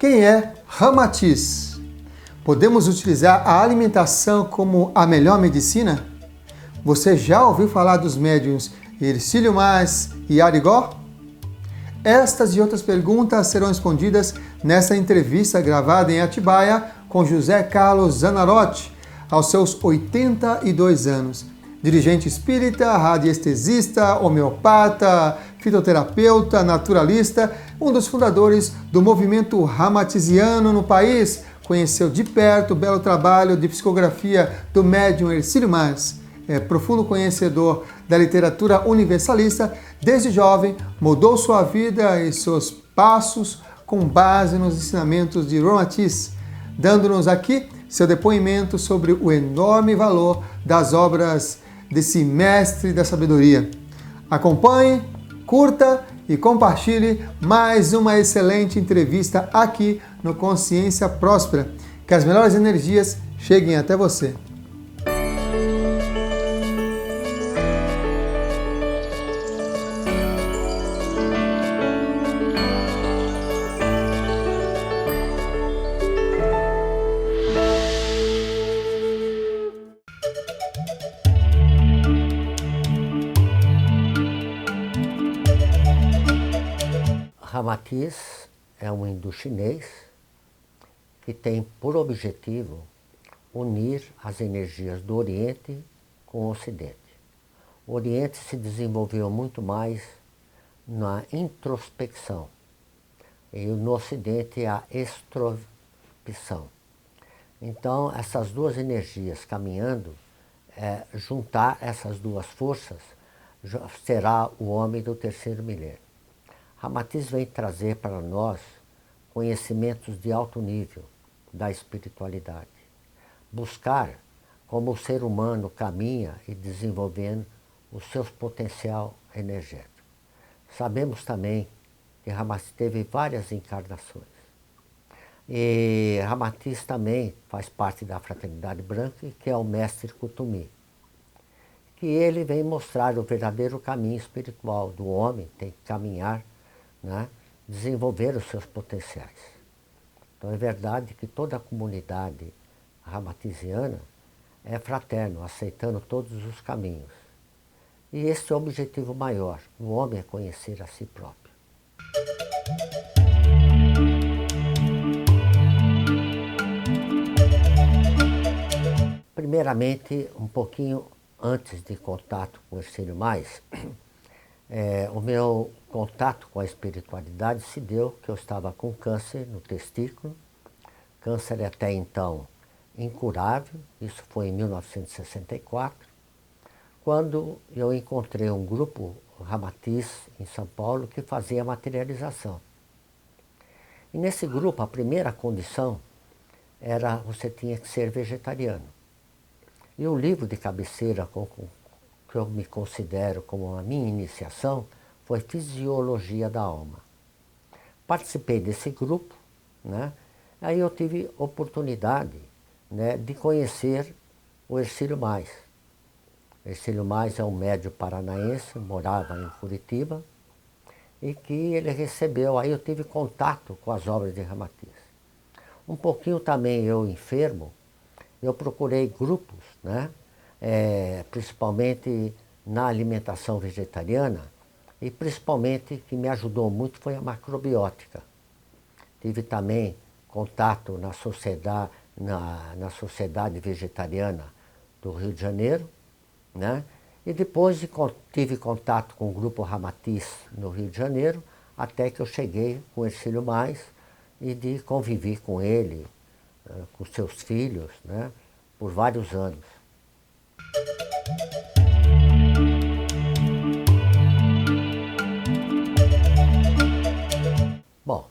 Quem é Ramatiz? Podemos utilizar a alimentação como a melhor medicina? Você já ouviu falar dos médiuns Hercílio Mas e Arigó? Estas e outras perguntas serão respondidas nessa entrevista gravada em Atibaia com José Carlos Zanarotti, aos seus 82 anos. Dirigente espírita, radiestesista, homeopata, fitoterapeuta, naturalista, um dos fundadores do movimento ramatiziano no país, conheceu de perto o belo trabalho de psicografia do médium Hercílio Mas. É profundo conhecedor da literatura universalista, desde jovem mudou sua vida e seus passos com base nos ensinamentos de Ramatiz, dando-nos aqui seu depoimento sobre o enorme valor das obras desse mestre da sabedoria. Acompanhe, curta e compartilhe mais uma excelente entrevista aqui no Consciência Próspera. Que as melhores energias cheguem até você. Ramatiz é um hindu chinês que tem por objetivo unir as energias do Oriente com o Ocidente. O Oriente se desenvolveu muito mais na introspecção e no Ocidente a extrospecção. Então, essas duas energias caminhando, juntar essas duas forças será o homem do terceiro milênio. Ramatiz vem trazer para nós conhecimentos de alto nível da espiritualidade. Buscar como o ser humano caminha e desenvolvendo o seu potencial energético. Sabemos também que Ramatiz teve várias encarnações. E Ramatiz também faz parte da Fraternidade Branca, que é o mestre Kutumi. Que ele vem mostrar o verdadeiro caminho espiritual do homem, tem que caminhar, né? Desenvolver os seus potenciais. Então é verdade que toda a comunidade ramatiziana é fraterno, aceitando todos os caminhos. E esse é o objetivo maior, o homem é conhecer a si próprio. Primeiramente, um pouquinho antes de contato com o Hercílio Mais, o meu contato com a espiritualidade se deu que eu estava com câncer no testículo, câncer até então incurável, isso foi em 1964, quando eu encontrei um grupo Ramatiz em São Paulo que fazia materialização. E nesse grupo a primeira condição era você tinha que ser vegetariano. E o livro de cabeceira que eu me considero como a minha iniciação foi Fisiologia da Alma. Participei desse grupo, né? Aí eu tive oportunidade, né, de conhecer o Hercílio Mais. O Hercílio Mais é um médium paranaense, morava em Curitiba, e que ele recebeu, aí eu tive contato com as obras de Ramatiz. Um pouquinho também eu enfermo, eu procurei grupos, né? Principalmente na alimentação vegetariana, e principalmente que me ajudou muito foi a macrobiótica. Tive também contato na Sociedade Vegetariana do Rio de Janeiro, né? E depois tive contato com o grupo Ramatiz no Rio de Janeiro, até que eu cheguei com o Hercílio Mais e convivi com ele, com seus filhos, né? Por vários anos. Bom,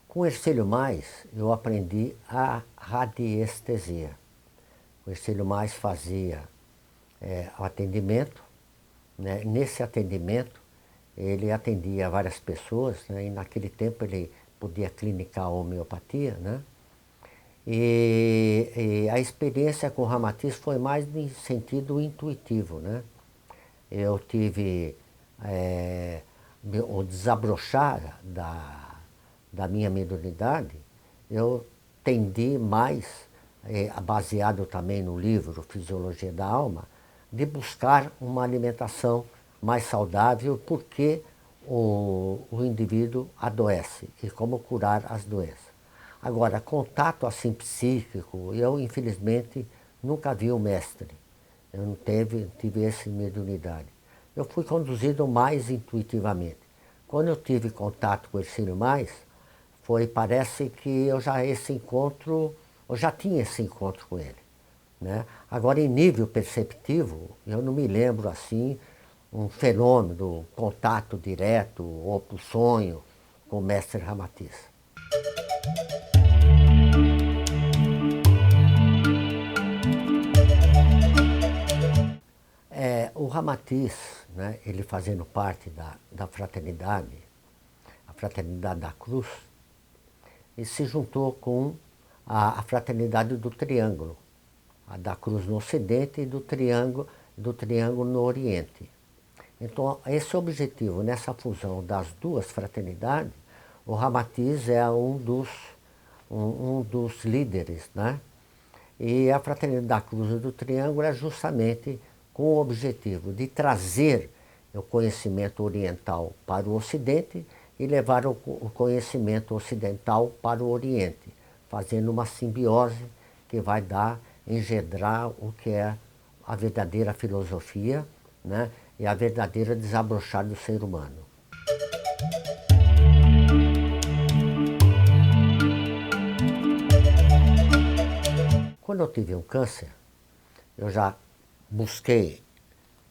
com o Hercílio Mais eu aprendi a radiestesia. O Hercílio Mais fazia o atendimento, né? Nesse atendimento ele atendia várias pessoas, né? E naquele tempo ele podia clinicar a homeopatia, né? E a experiência com o Ramatiz foi mais em sentido intuitivo, né? Eu tive o desabrochar da minha mediunidade eu tendi mais, baseado também no livro Fisiologia da Alma, de buscar uma alimentação mais saudável, porque o indivíduo adoece e como curar as doenças. Agora, contato assim psíquico, eu infelizmente nunca vi o mestre, eu não tive essa mediunidade. Eu fui conduzido mais intuitivamente. Quando eu tive contato com o Hercílio Mais, parece que eu já tinha esse encontro com ele, né? Agora, em nível perceptivo, eu não me lembro assim um fenômeno, contato direto ou por sonho com o mestre Ramatiz. O Ramatiz, né, ele fazendo parte da fraternidade, a Fraternidade da Cruz, ele se juntou com a Fraternidade do Triângulo, a da Cruz no Ocidente e do Triângulo no Oriente. Então, esse objetivo, nessa fusão das duas fraternidades, o Ramatiz é um dos líderes, né? E a Fraternidade da Cruz e do Triângulo é justamente com o objetivo de trazer o conhecimento oriental para o Ocidente e levar o conhecimento ocidental para o Oriente, fazendo uma simbiose que vai engendrar o que é a verdadeira filosofia, né? E a verdadeira desabrochar do ser humano. Quando eu tive um câncer, eu já busquei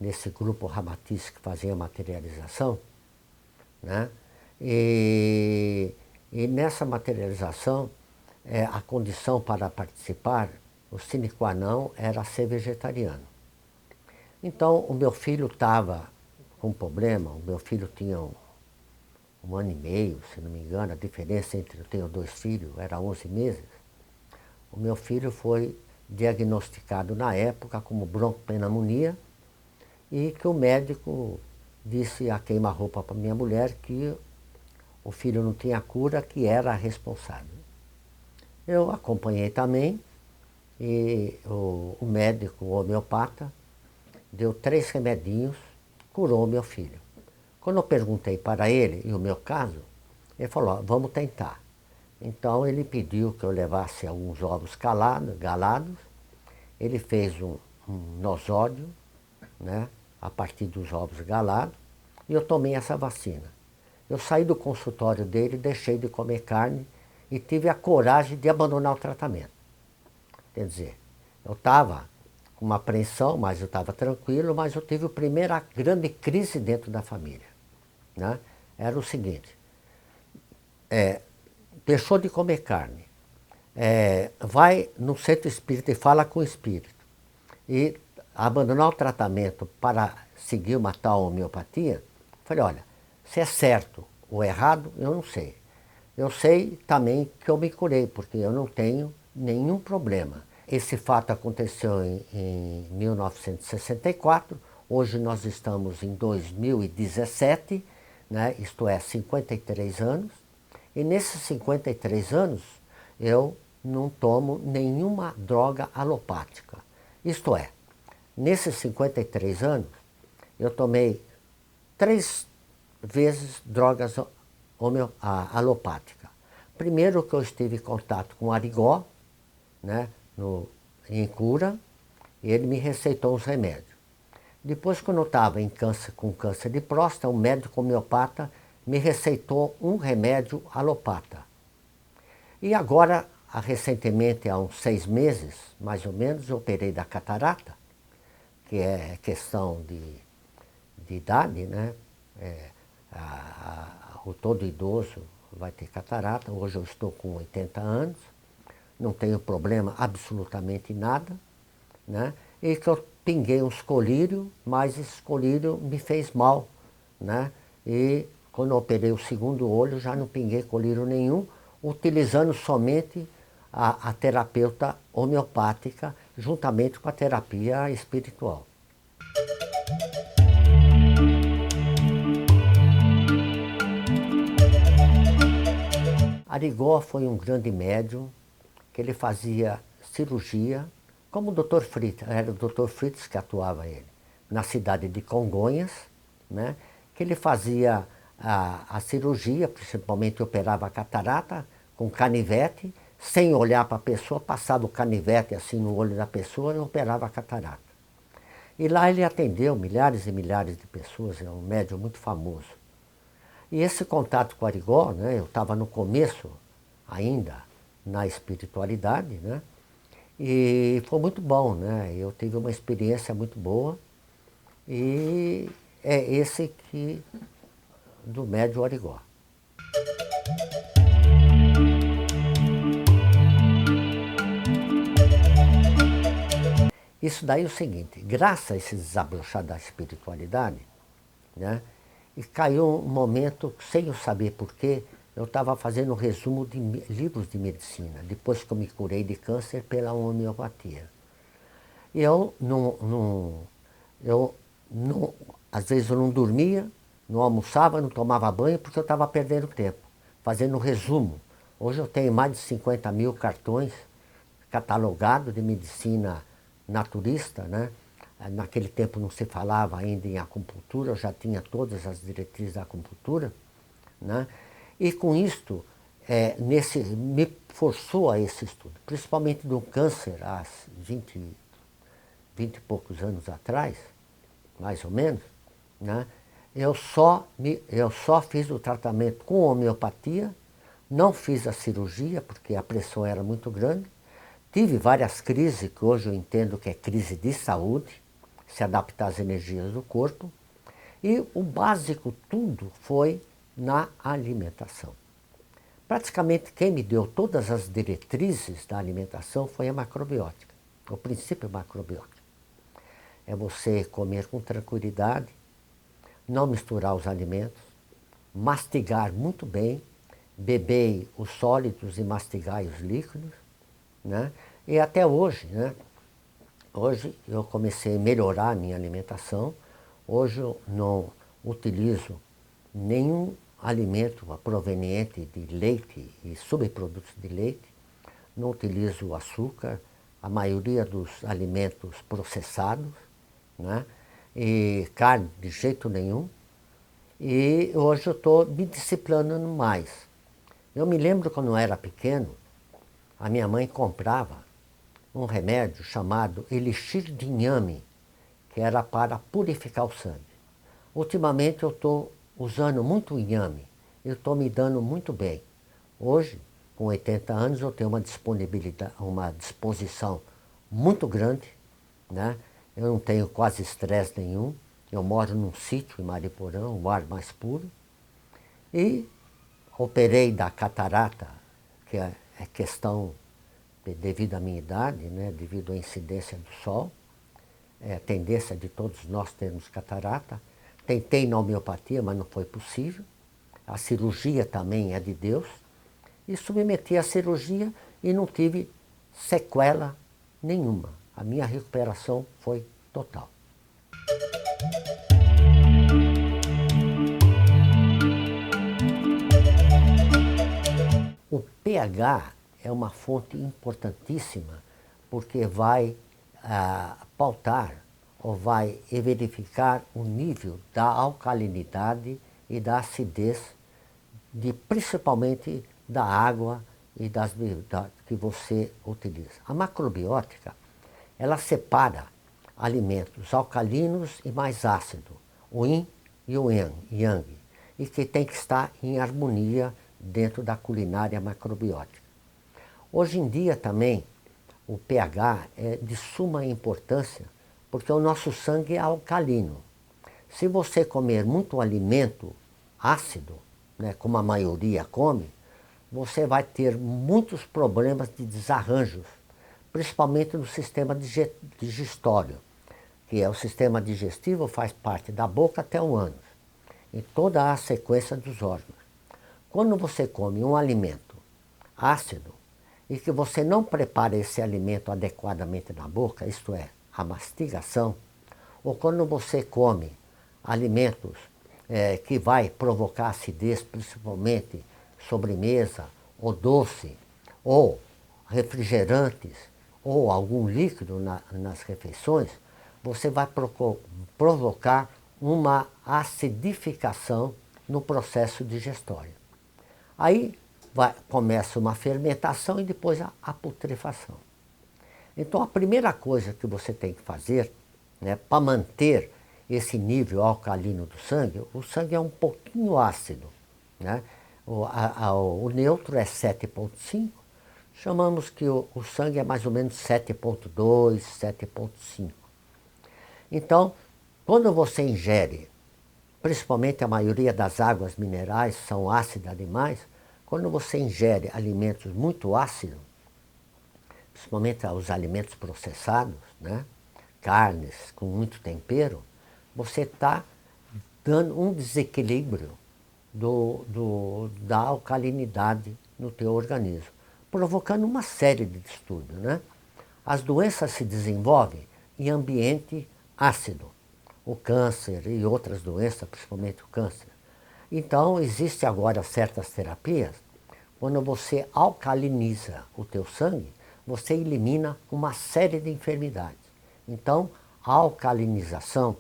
nesse grupo Ramatiz que fazia materialização, né? E nessa materialização, a condição para participar, o sine qua non era ser vegetariano. Então, o meu filho estava com um problema, o meu filho tinha um ano e meio, se não me engano, a diferença entre eu tenho 2 filhos era 11 meses. O meu filho foi diagnosticado na época como broncopneumonia e que o médico disse a queima-roupa para minha mulher que o filho não tinha cura, que era a responsável. Eu acompanhei também e o médico, o homeopata, deu 3 remedinhos, curou meu filho. Quando eu perguntei para ele, e o meu caso, ele falou, vamos tentar. Então ele pediu que eu levasse alguns ovos galados, ele fez um nosódio, né, a partir dos ovos galados, e eu tomei essa vacina. Eu saí do consultório dele, deixei de comer carne e tive a coragem de abandonar o tratamento. Quer dizer, eu estava com uma apreensão, mas eu estava tranquilo, mas eu tive a primeira grande crise dentro da família, né? Era o seguinte, deixou de comer carne, vai no centro espírita e fala com o espírito, e abandonar o tratamento para seguir uma tal homeopatia, falei, olha, se é certo ou errado, eu não sei. Eu sei também que eu me curei, porque eu não tenho nenhum problema. Esse fato aconteceu em 1964, hoje nós estamos em 2017, né? Isto é, 53 anos, e nesses 53 anos eu não tomo nenhuma droga alopática. Isto é, nesses 53 anos eu tomei 3 vezes drogas alopáticas. Primeiro que eu estive em contato com o Arigó, né, em cura, e ele me receitou uns remédios. Depois, quando eu estava com câncer de próstata, um médico homeopata me receitou um remédio alopata. E agora, recentemente, há uns 6 meses, mais ou menos, eu operei da catarata, que é questão de idade, né? O todo idoso vai ter catarata. Hoje eu estou com 80 anos, não tenho problema absolutamente nada, né? E que eu pinguei uns colírios, mas esse colírio me fez mal, né? E quando eu operei o segundo olho, já não pinguei colírio nenhum, utilizando somente a terapeuta homeopática, juntamente com a terapia espiritual. A Arigó foi um grande médium, que ele fazia cirurgia, como o Dr. Fritz, era o Dr. Fritz que atuava ele, na cidade de Congonhas, né? Que ele fazia a cirurgia, principalmente operava a catarata, com canivete, sem olhar para a pessoa, passava o canivete assim no olho da pessoa e operava a catarata. E lá ele atendeu milhares e milhares de pessoas, é um médium muito famoso. E esse contato com Arigó, né, eu estava no começo ainda na espiritualidade, né, e foi muito bom, né, eu tive uma experiência muito boa, e é esse que do médium Arigó. Isso daí é o seguinte, graças a esse desabrochar da espiritualidade, né, e caiu um momento, sem eu saber porquê, eu estava fazendo um resumo de livros de medicina, depois que eu me curei de câncer pela homeopatia. E às vezes eu não dormia, não almoçava, não tomava banho, porque eu estava perdendo tempo, fazendo um resumo. Hoje eu tenho mais de 50 mil cartões catalogados de medicina naturista, né? Naquele tempo não se falava ainda em acupuntura, eu já tinha todas as diretrizes da acupuntura, né? E com isto, me forçou a esse estudo, principalmente do câncer, há 20 e poucos anos atrás, mais ou menos, né? Eu só fiz o tratamento com homeopatia, não fiz a cirurgia, porque a pressão era muito grande. Tive várias crises, que hoje eu entendo que é crise de saúde, se adaptar às energias do corpo. E o básico tudo foi na alimentação. Praticamente quem me deu todas as diretrizes da alimentação foi a macrobiótica, o princípio macrobiótico. É você comer com tranquilidade, não misturar os alimentos, mastigar muito bem, beber os sólidos e mastigar os líquidos, né? E até hoje, né? Hoje eu comecei a melhorar a minha alimentação. Hoje eu não utilizo nenhum alimento proveniente de leite e subprodutos de leite. Não utilizo açúcar, a maioria dos alimentos processados, né? E carne de jeito nenhum. E hoje eu estou me disciplinando mais. Eu me lembro quando eu era pequeno, a minha mãe comprava um remédio chamado elixir de inhame, que era para purificar o sangue. Ultimamente eu estou usando muito inhame, eu estou me dando muito bem. Hoje, com 80 anos, eu tenho uma disponibilidade, uma disposição muito grande, né? Eu não tenho quase estresse nenhum, eu moro num sítio em Mariporã, o ar mais puro, e operei da catarata, que é questão devido à minha idade, né, devido à incidência do sol, é a tendência de todos nós termos catarata. Tentei na homeopatia, mas não foi possível. A cirurgia também é de Deus. E submeti à cirurgia e não tive sequela nenhuma. A minha recuperação foi total. O pH é uma fonte importantíssima, porque vai pautar ou vai verificar o nível da alcalinidade e da acidez, principalmente da água e que você utiliza. A macrobiótica, ela separa alimentos alcalinos e mais ácidos, o yin e o yang, e que tem que estar em harmonia dentro da culinária macrobiótica. Hoje em dia também o pH é de suma importância, porque o nosso sangue é alcalino. Se você comer muito alimento ácido, né, como a maioria come, você vai ter muitos problemas de desarranjos, principalmente no sistema digestório, que é o sistema digestivo, faz parte da boca até o ânus, em toda a sequência dos órgãos. Quando você come um alimento ácido e que você não prepara esse alimento adequadamente na boca, isto é, a mastigação, ou quando você come alimentos que vai provocar acidez, principalmente sobremesa ou doce, ou refrigerantes, ou algum líquido nas refeições, você vai provocar uma acidificação no processo digestório. Aí começa uma fermentação e depois a putrefação. Então a primeira coisa que você tem que fazer, né, para manter esse nível alcalino do sangue, o sangue é um pouquinho ácido, né? O neutro é 7,5, chamamos que o sangue é mais ou menos 7,2, 7,5. Então, quando você ingere, principalmente a maioria das águas minerais são ácidas demais, quando você ingere alimentos muito ácidos, principalmente os alimentos processados, né, carnes com muito tempero, você está dando um desequilíbrio da alcalinidade no teu organismo, provocando uma série de distúrbios, né? As doenças se desenvolvem em ambiente ácido, o câncer e outras doenças, principalmente o câncer. Então, existe agora certas terapias, quando você alcaliniza o teu sangue, você elimina uma série de enfermidades. Então, a alcalinização,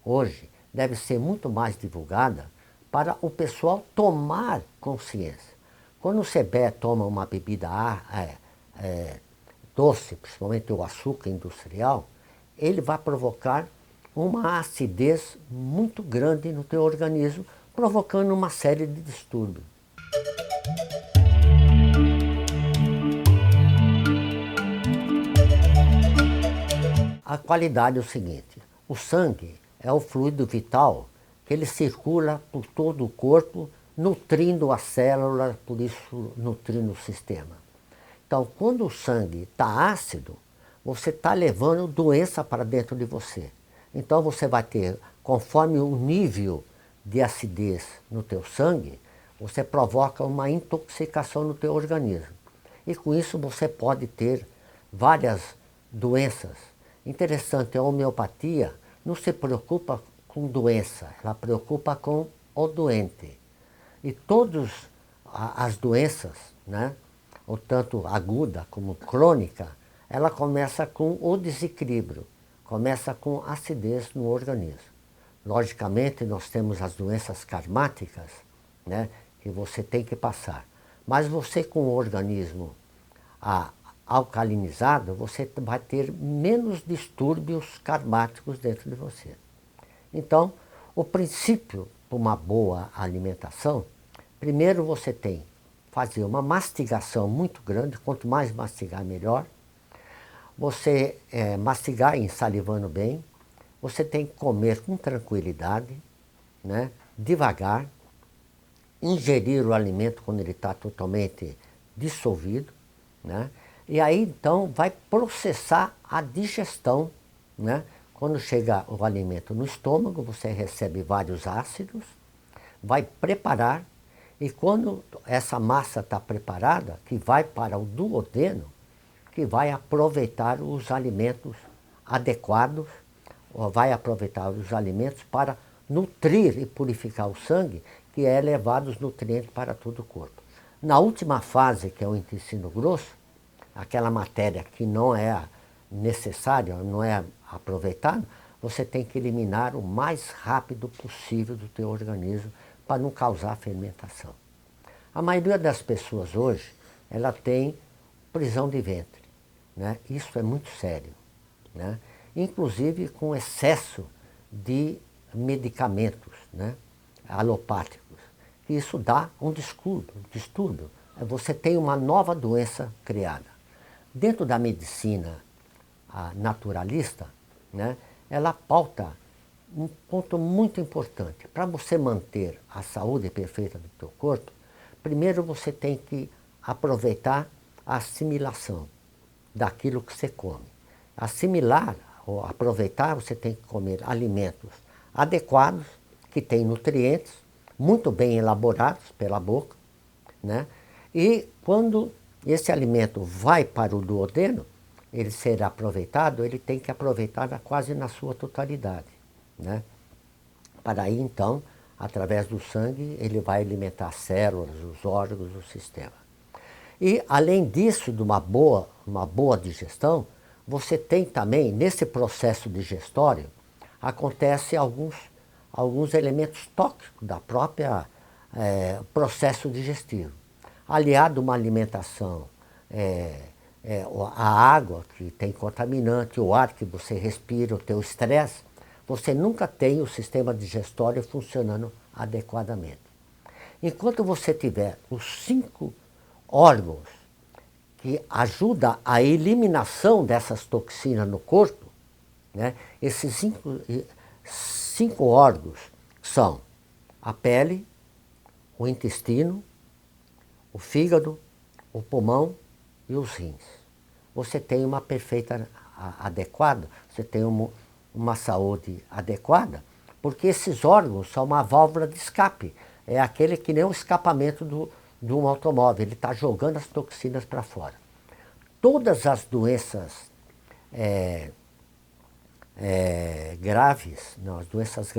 hoje, deve ser muito mais divulgada para o pessoal tomar consciência. Quando você toma uma bebida doce, principalmente o açúcar industrial, ele vai provocar uma acidez muito grande no teu organismo, provocando uma série de distúrbios. A qualidade é o seguinte: o sangue é o fluido vital que ele circula por todo o corpo, nutrindo a célula, por isso nutrindo o sistema. Então, quando o sangue está ácido, você está levando doença para dentro de você. Então você vai ter, conforme o nível de acidez no teu sangue, você provoca uma intoxicação no teu organismo. E com isso você pode ter várias doenças. Interessante, a homeopatia não se preocupa com doença, ela preocupa com o doente. E todas as doenças, né, ou tanto aguda como crônica, ela começa com o desequilíbrio, começa com acidez no organismo. Logicamente, nós temos as doenças karmáticas, né, que você tem que passar. Mas você com o organismo alcalinizado, você vai ter menos distúrbios karmáticos dentro de você. Então, o princípio para uma boa alimentação, primeiro você tem que fazer uma mastigação muito grande, quanto mais mastigar melhor. Você mastigar ensalivando bem, você tem que comer com tranquilidade, né, devagar, ingerir o alimento quando ele está totalmente dissolvido, né, e aí então vai processar a digestão, né. Quando chega o alimento no estômago, você recebe vários ácidos, vai preparar, e quando essa massa está preparada, que vai para o duodeno, que vai aproveitar os alimentos adequados, ou vai aproveitar os alimentos para nutrir e purificar o sangue, que é levar os nutrientes para todo o corpo. Na última fase, que é o intestino grosso, aquela matéria que não é necessária, não é aproveitada, você tem que eliminar o mais rápido possível do teu organismo para não causar fermentação. A maioria das pessoas hoje, ela tem prisão de ventre, né? Isso é muito sério, né? Inclusive com excesso de medicamentos, né, alopáticos. Isso dá um distúrbio. Você tem uma nova doença criada. Dentro da medicina naturalista, né, ela pauta um ponto muito importante. Para você manter a saúde perfeita do teu corpo, primeiro você tem que aproveitar a assimilação daquilo que você come. Assimilar ou aproveitar, você tem que comer alimentos adequados, que têm nutrientes, muito bem elaborados pela boca, né? E quando esse alimento vai para o duodeno, ele será aproveitado, ele tem que aproveitar quase na sua totalidade, né? Para aí, então, através do sangue, ele vai alimentar as células, os órgãos, o sistema. E, além disso, de uma boa digestão, você tem também, nesse processo digestório, acontece alguns elementos tóxicos da própria processo digestivo. Aliado a uma alimentação, a água que tem contaminante, o ar que você respira, o teu estresse, você nunca tem o sistema digestório funcionando adequadamente. Enquanto você tiver os 5 órgãos que ajudam a eliminação dessas toxinas no corpo, né, esses cinco órgãos são a pele, o intestino, o fígado, o pulmão e os rins. Você tem uma perfeita adequada, você tem uma saúde adequada, porque esses órgãos são uma válvula de escape. É aquele que nem o escapamento de um automóvel, ele está jogando as toxinas para fora. Todas as doenças graves, não, as doenças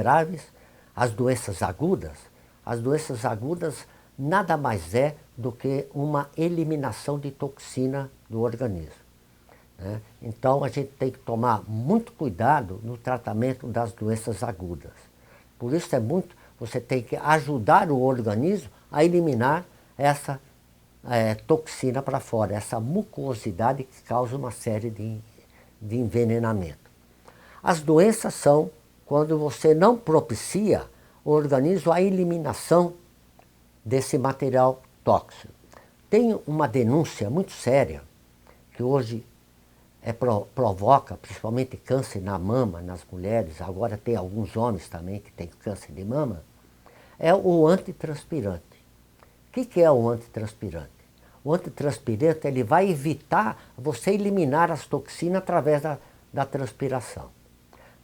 agudas nada mais é do que uma eliminação de toxina do organismo, né? Então a gente tem que tomar muito cuidado no tratamento das doenças agudas. Por isso você tem que ajudar o organismo a eliminar essa toxina para fora, essa mucosidade que causa uma série de envenenamento. As doenças são quando você não propicia o organismo a eliminação desse material tóxico. Tem uma denúncia muito séria, que hoje provoca principalmente câncer na mama nas mulheres, agora tem alguns homens também que têm câncer de mama, é o antitranspirante. O que é o antitranspirante? O antitranspirante ele vai evitar você eliminar as toxinas através da transpiração.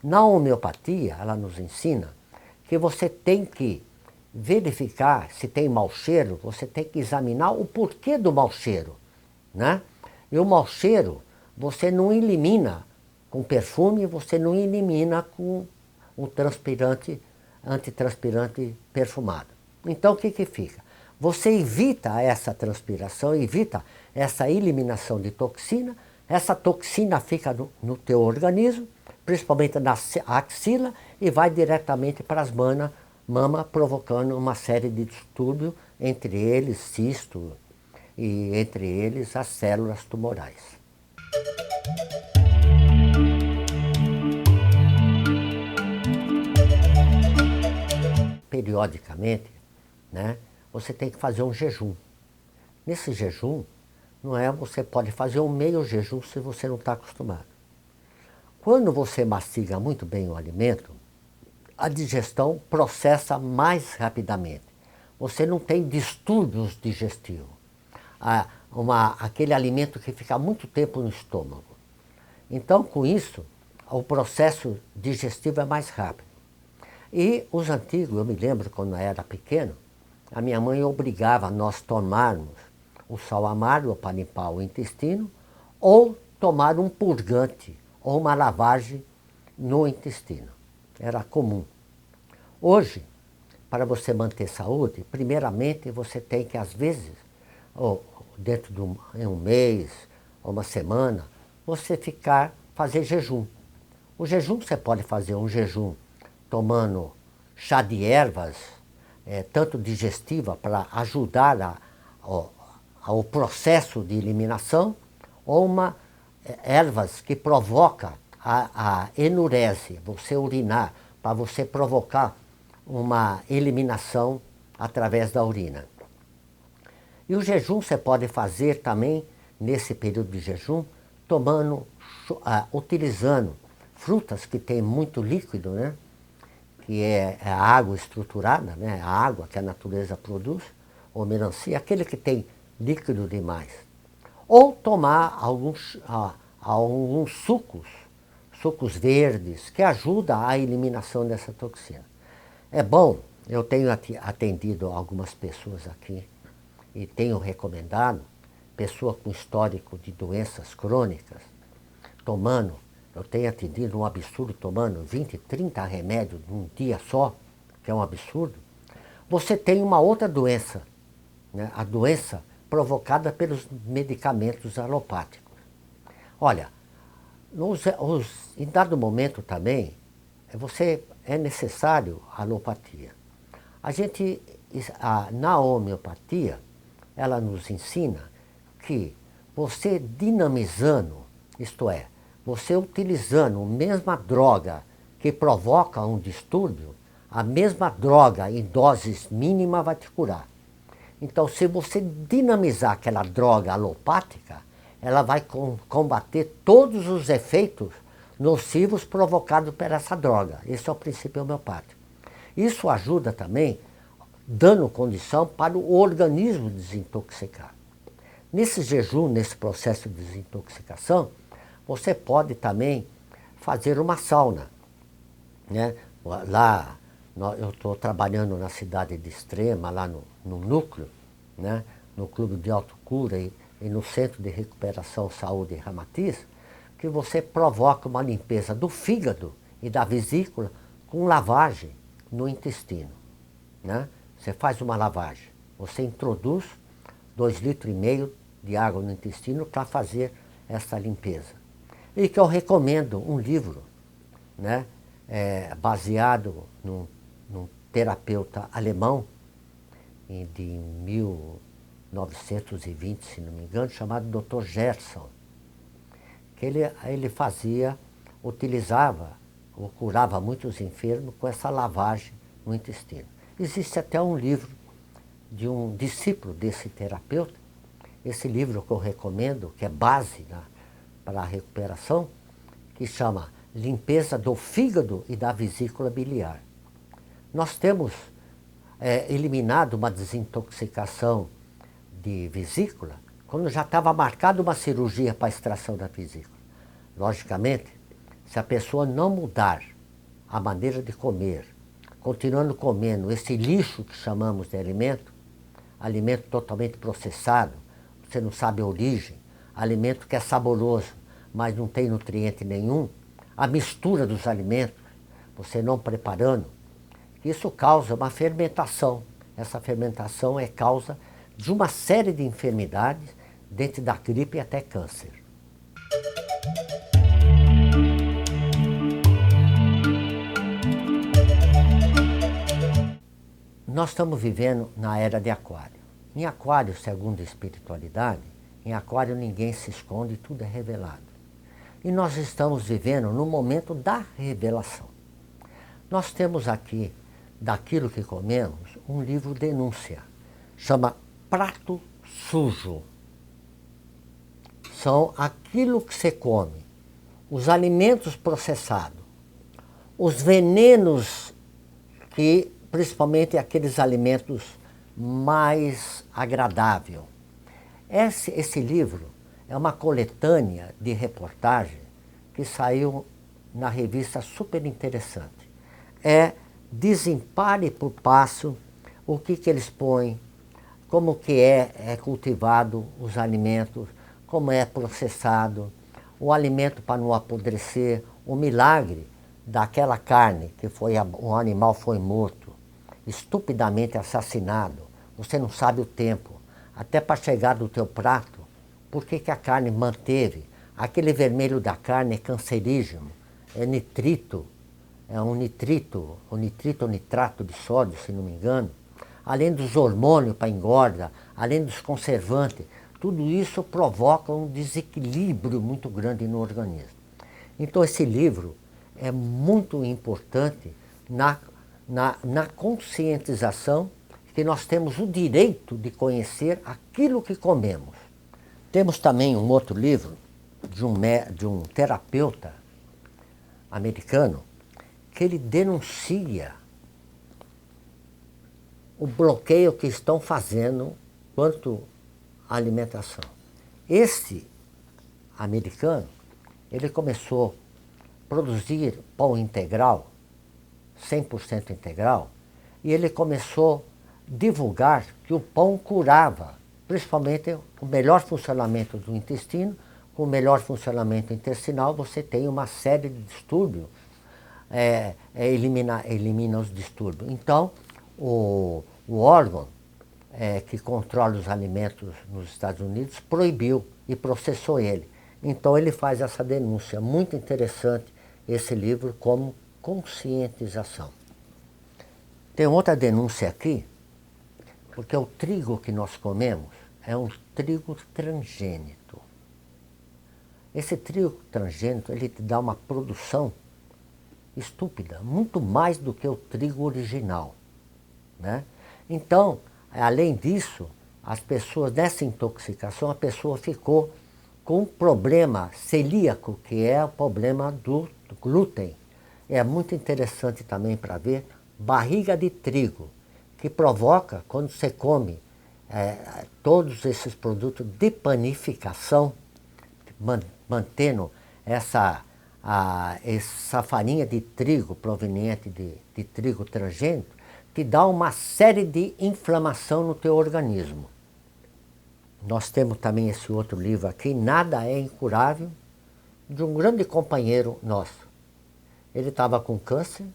Na homeopatia, ela nos ensina que você tem que verificar se tem mau cheiro, você tem que examinar o porquê do mau cheiro, né? E o mau cheiro você não elimina com perfume, você não elimina com um antitranspirante perfumado. Então o que fica? Você evita essa transpiração, evita essa eliminação de toxina, essa toxina fica no teu organismo, principalmente na axila, e vai diretamente para as mamas, provocando uma série de distúrbios, entre eles cisto e entre eles as células tumorais. Periodicamente, né, você tem que fazer um jejum. Nesse jejum, você pode fazer um meio jejum se você não está acostumado. Quando você mastiga muito bem o alimento, a digestão processa mais rapidamente. Você não tem distúrbios digestivos. Aquele alimento que fica muito tempo no estômago. Então, com isso, o processo digestivo é mais rápido. E os antigos, eu me lembro quando eu era pequeno, a minha mãe obrigava nós tomarmos o sal amargo para limpar o intestino, ou tomar um purgante, ou uma lavagem no intestino. Era comum. Hoje, para você manter saúde, primeiramente você tem que, às vezes, dentro de um mês, ou uma semana, você fazer jejum. O jejum você pode fazer um jejum tomando chá de ervas, tanto digestiva para ajudar ao processo de eliminação, ou ervas que provocam a enurese, você urinar, para você provocar uma eliminação através da urina. E o jejum você pode fazer também, nesse período de jejum, utilizando frutas que têm muito líquido, né? Que é a água estruturada, né? A água que a natureza produz, ou melancia, aquele que tem líquido demais. Ou tomar alguns sucos verdes, que ajudam a eliminação dessa toxina. É bom, eu tenho atendido algumas pessoas aqui e tenho recomendado, pessoa com histórico de doenças crônicas, eu tenho atendido um absurdo, tomando 20, 30 remédios num dia só, que é um absurdo. Você tem uma outra doença, né? A doença provocada pelos medicamentos alopáticos. Olha, em dado momento também, é necessário a alopatia. Na homeopatia, ela nos ensina que você dinamizando, isto é, você utilizando a mesma droga que provoca um distúrbio, a mesma droga em doses mínimas vai te curar. Então, se você dinamizar aquela droga alopática, ela vai combater todos os efeitos nocivos provocados por essa droga. Esse é o princípio homeopático. Isso ajuda também, dando condição para o organismo desintoxicar. Nesse jejum, nesse processo de desintoxicação, você pode também fazer uma sauna, né? Lá, eu estou trabalhando na cidade de Extrema, lá no núcleo, né? No Clube de Autocura e no Centro de Recuperação Saúde Ramatiz, que você provoca uma limpeza do fígado e da vesícula com lavagem no intestino, né? Você faz uma lavagem, você introduz 2,5 litros de água no intestino para fazer essa limpeza. E que eu recomendo um livro, né? Baseado num terapeuta alemão de 1920, se não me engano, chamado Dr. Gerson, que ele utilizava ou curava muitos enfermos com essa lavagem no intestino. Existe até um livro de um discípulo desse terapeuta, esse livro que eu recomendo, que é base para a recuperação, que chama Limpeza do Fígado e da Vesícula Biliar. Nós temos eliminado uma desintoxicação de vesícula quando já estava marcada uma cirurgia para a extração da vesícula. Logicamente, se a pessoa não mudar a maneira de comer, continuando comendo esse lixo que chamamos de alimento totalmente processado, você não sabe a origem, alimento que é saboroso, mas não tem nutriente nenhum, a mistura dos alimentos, você não preparando, isso causa uma fermentação. Essa fermentação é causa de uma série de enfermidades, dentro da gripe e até câncer. Nós estamos vivendo na era de Aquário. Em Aquário, segundo a espiritualidade, em Aquário ninguém se esconde, tudo é revelado. E nós estamos vivendo no momento da revelação. Nós temos aqui, daquilo que comemos, um livro denúncia, chama Prato Sujo. São aquilo que você come, os alimentos processados, os venenos que, principalmente aqueles alimentos mais agradáveis. Esse livro é uma coletânea de reportagem que saiu na revista super interessante. Desempare por passo o que eles põem, como que é cultivado os alimentos, como é processado, o alimento para não apodrecer, o milagre daquela carne que o animal foi morto, estupidamente assassinado, você não sabe o tempo, até para chegar do teu prato, por que a carne manteve, aquele vermelho da carne é cancerígeno, é nitrito, é um nitrito ou nitrato de sódio, se não me engano, além dos hormônios para engorda, além dos conservantes, tudo isso provoca um desequilíbrio muito grande no organismo. Então esse livro é muito importante na conscientização que nós temos o direito de conhecer aquilo que comemos. Temos também um outro livro de um terapeuta americano que ele denuncia o bloqueio que estão fazendo quanto à alimentação. Esse americano, ele começou a produzir pão integral, 100% integral, e ele começou a divulgar que o pão curava, principalmente o melhor funcionamento do intestino. Com o melhor funcionamento intestinal, você tem uma série de distúrbios, elimina os distúrbios. Então, o órgão que controla os alimentos nos Estados Unidos, proibiu e processou ele. Então ele faz essa denúncia. Muito interessante esse livro como conscientização. Tem outra denúncia aqui, porque o trigo que nós comemos é um trigo transgênito. Esse trigo transgênito, ele te dá uma produção estúpida, muito mais do que o trigo original, né? Então, além disso, as pessoas, nessa intoxicação, a pessoa ficou com um problema celíaco, que é o problema do glúten. É muito interessante também para ver barriga de trigo, que provoca, quando você come todos esses produtos de panificação, mantendo essa farinha de trigo proveniente de trigo transgênito, que dá uma série de inflamação no teu organismo. Nós temos também esse outro livro aqui, Nada é Incurável, de um grande companheiro nosso. Ele estava com câncer,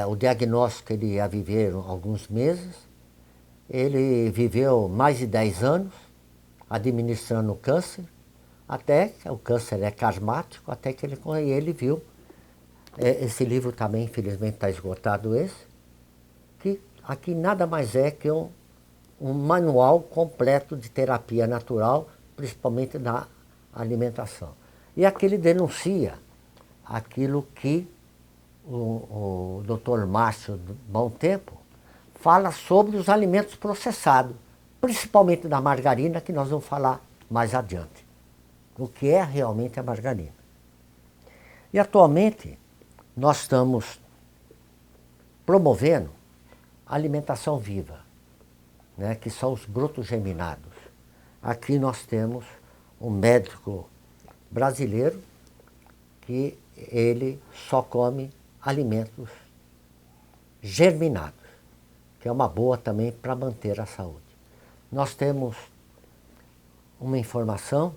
o diagnóstico ele ia viver alguns meses, ele viveu mais de 10 anos administrando o câncer, até que o câncer é karmático, até que ele viu. Esse livro também, infelizmente, está esgotado que aqui nada mais é que um manual completo de terapia natural, principalmente da alimentação. E aqui ele denuncia aquilo que o Dr. Márcio Bom Tempo fala sobre os alimentos processados, principalmente da margarina, que nós vamos falar mais adiante. O que é realmente a margarina. E atualmente nós estamos promovendo a alimentação viva, né, que são os brotos germinados. Aqui nós temos um médico brasileiro que ele só come alimentos germinados, que é uma boa também para manter a saúde. Nós temos uma informação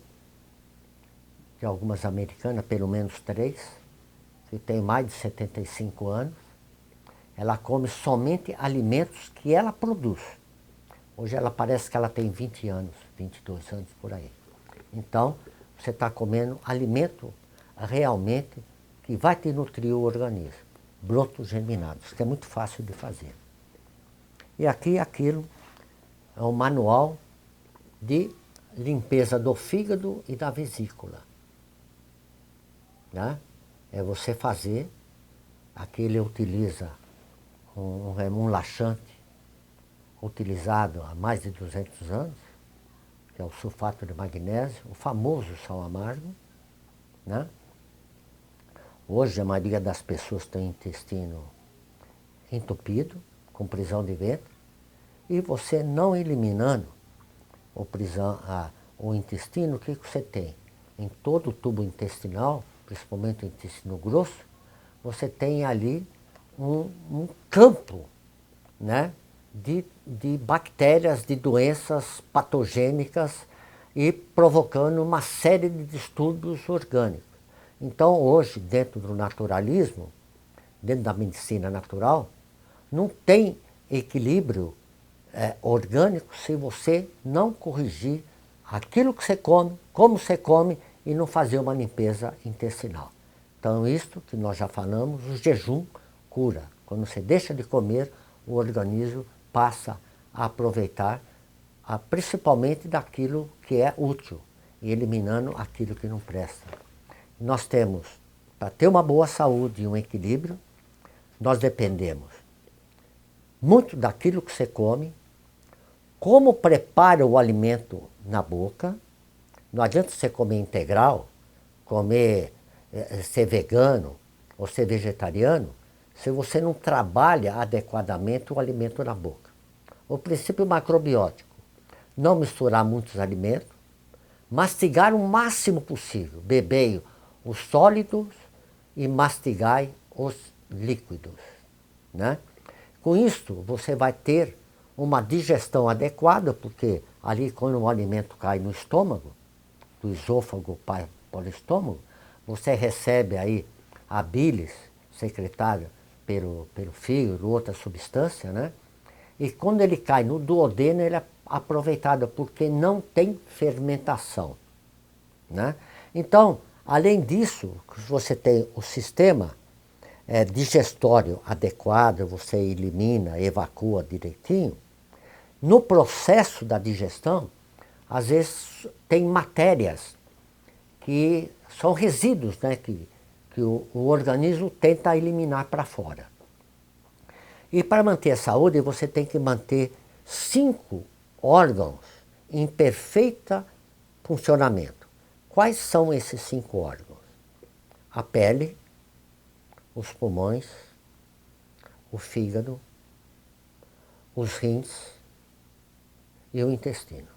de algumas americanas, pelo menos 3, que tem mais de 75 anos, ela come somente alimentos que ela produz. Hoje ela parece que ela tem 20 anos, 22 anos por aí. Então, você está comendo alimento realmente que vai te nutrir o organismo. Brotos germinados, que é muito fácil de fazer. E aqui aquilo é um manual de limpeza do fígado e da vesícula. Né? É você fazer, aqui ele utiliza um laxante utilizado há mais de 200 anos, que é o sulfato de magnésio, o famoso sal amargo, né? Hoje a maioria das pessoas tem intestino entupido, com prisão de ventre, e você não eliminando o intestino, o que você tem? Em todo o tubo intestinal, principalmente o intestino grosso, você tem ali um campo, né, de bactérias, de doenças patogênicas e provocando uma série de distúrbios orgânicos. Então hoje, dentro do naturalismo, dentro da medicina natural, não tem equilíbrio orgânico se você não corrigir aquilo que você come, como você come, e não fazer uma limpeza intestinal. Então, isto que nós já falamos, o jejum cura. Quando você deixa de comer, o organismo passa a aproveitar principalmente daquilo que é útil e eliminando aquilo que não presta. Nós temos, para ter uma boa saúde e um equilíbrio, nós dependemos muito daquilo que você come, como prepara o alimento na boca. Não adianta você comer integral, ser vegano ou ser vegetariano, se você não trabalha adequadamente o alimento na boca. O princípio macrobiótico, não misturar muitos alimentos, mastigar o máximo possível, beber os sólidos e mastigar os líquidos, né? Com isso, você vai ter uma digestão adequada, porque ali quando o alimento cai no estômago, do esôfago para o estômago, você recebe aí a bilis secretada pelo fígado, outra substância, né? E quando ele cai no duodeno, ele é aproveitado porque não tem fermentação, né? Então, além disso, você tem o sistema digestório adequado, você elimina, evacua direitinho. No processo da digestão, às vezes tem matérias que são resíduos, né, que o organismo tenta eliminar para fora. E para manter a saúde, você tem que manter 5 órgãos em perfeito funcionamento. Quais são esses 5 órgãos? A pele, os pulmões, o fígado, os rins e o intestino.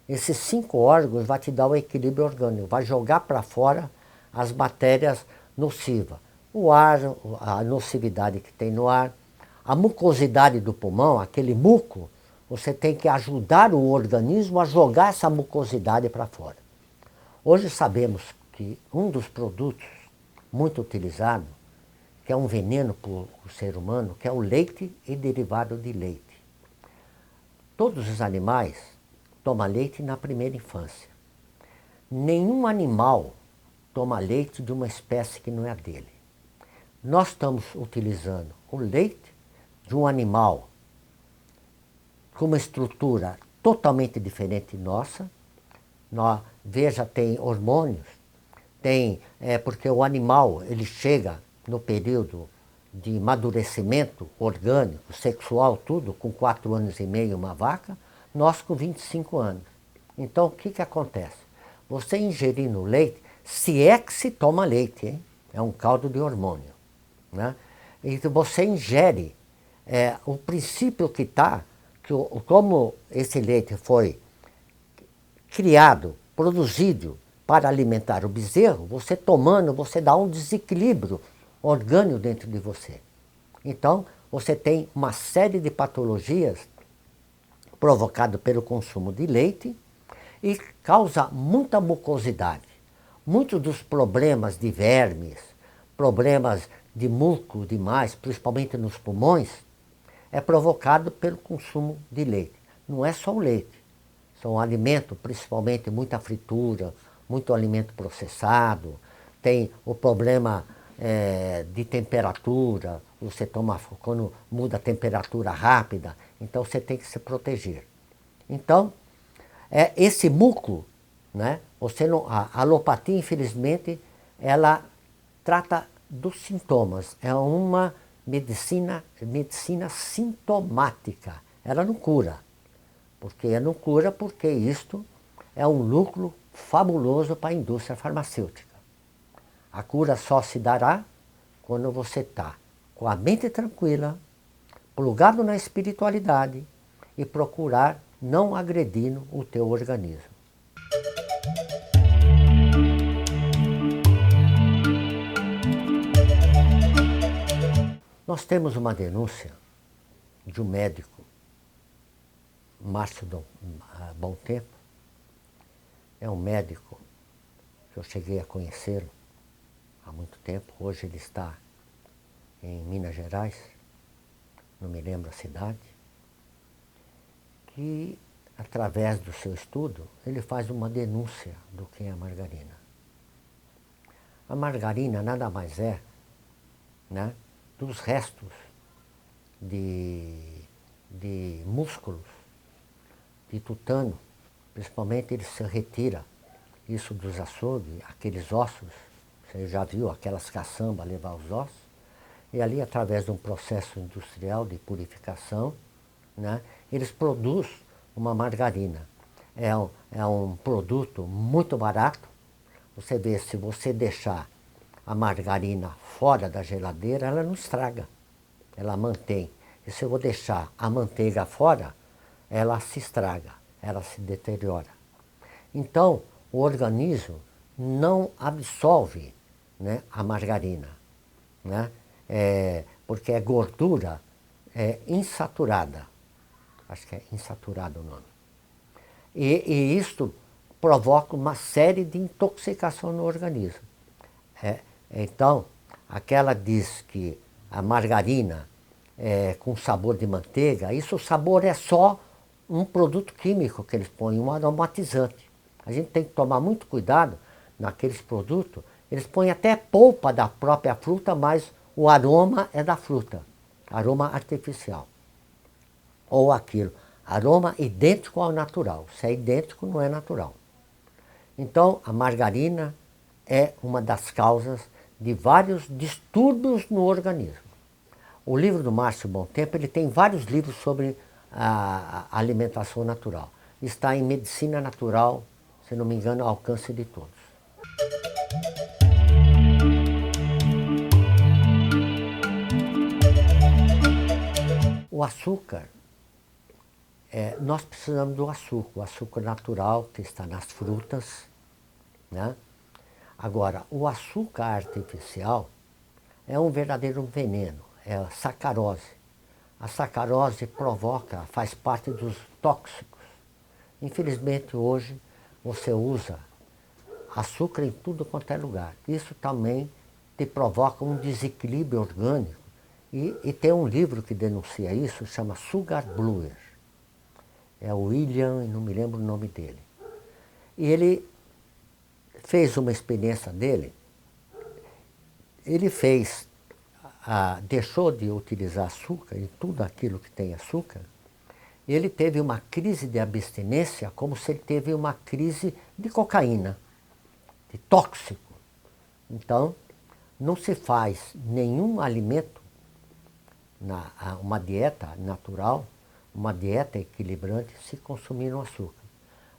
Esses 5 órgãos vão te dar o equilíbrio orgânico, vai jogar para fora as bactérias nocivas. O ar, a nocividade que tem no ar, a mucosidade do pulmão, aquele muco, você tem que ajudar o organismo a jogar essa mucosidade para fora. Hoje sabemos que um dos produtos muito utilizado, que é um veneno para o ser humano, que é o leite e derivado de leite. Todos os animais tomam leite na primeira infância. Nenhum animal toma leite de uma espécie que não é a dele. Nós estamos utilizando o leite de um animal com uma estrutura totalmente diferente nossa. Veja, tem hormônios, porque o animal ele chega no período de amadurecimento orgânico, sexual, tudo, com 4 anos e meio uma vaca, nós com 25 anos. Então, o que acontece? Você ingerindo leite, se é que se toma leite, hein? É um caldo de hormônio, né? E você ingere o princípio que está, como esse leite foi criado, produzido para alimentar o bezerro, você tomando, você dá um desequilíbrio orgânico dentro de você. Então, você tem uma série de patologias provocadas pelo consumo de leite e causa muita mucosidade. Muitos dos problemas de vermes, problemas de muco demais, principalmente nos pulmões, é provocado pelo consumo de leite. Não é só o leite, são alimentos, principalmente muita fritura, muito alimento processado, tem o problema de temperatura, você toma quando muda a temperatura rápida, então você tem que se proteger. Então, esse muco, né, a alopatia, infelizmente, ela trata dos sintomas, é uma medicina sintomática, ela não cura. Porque não cura, porque isto é um lucro fabuloso para a indústria farmacêutica. A cura só se dará quando você está com a mente tranquila, plugado na espiritualidade e procurar não agredindo o teu organismo. Nós temos uma denúncia de um médico, Márcio Bom Tempo, é um médico que eu cheguei a conhecê-lo há muito tempo. Hoje ele está em Minas Gerais, não me lembro a cidade, que através do seu estudo ele faz uma denúncia do que é a margarina. A margarina nada mais é, né, dos restos de músculos de tutano, principalmente ele se retira isso dos açougues, aqueles ossos, você já viu aquelas caçambas levar os ossos, e ali através de um processo industrial de purificação, né, eles produzem uma margarina. É um produto muito barato, você vê, se você deixar a margarina fora da geladeira, ela não estraga, ela mantém. E se eu vou deixar a manteiga fora, ela se estraga, ela se deteriora. Então, o organismo não absorve, né, a margarina, né, porque é gordura insaturada. Acho que é insaturado o nome. E isto provoca uma série de intoxicação no organismo. Então, aquela diz que a margarina com sabor de manteiga, isso o sabor é só um produto químico que eles põem, um aromatizante. A gente tem que tomar muito cuidado naqueles produtos. Eles põem até polpa da própria fruta, mas o aroma é da fruta, aroma artificial. Ou aquilo, aroma idêntico ao natural. Se é idêntico, não é natural. Então, a margarina é uma das causas de vários distúrbios no organismo. O livro do Márcio Bom Tempo, ele tem vários livros sobre a alimentação natural. Está em Medicina Natural, se não me engano, ao alcance de todos. O açúcar, nós precisamos do açúcar, o açúcar natural que está nas frutas, né? Agora, o açúcar artificial é um verdadeiro veneno, é a sacarose. A sacarose faz parte dos tóxicos. Infelizmente, hoje, você usa açúcar em tudo quanto é lugar. Isso também te provoca um desequilíbrio orgânico. E tem um livro que denuncia isso, chama Sugar Bluer. É o William, não me lembro o nome dele. E ele fez uma experiência dele. Ele deixou de utilizar açúcar em tudo aquilo que tem açúcar. Ele teve uma crise de abstinência como se ele teve uma crise de cocaína, de tóxico. Então, não se faz nenhum alimento, uma dieta natural, uma dieta equilibrante, se consumir no açúcar.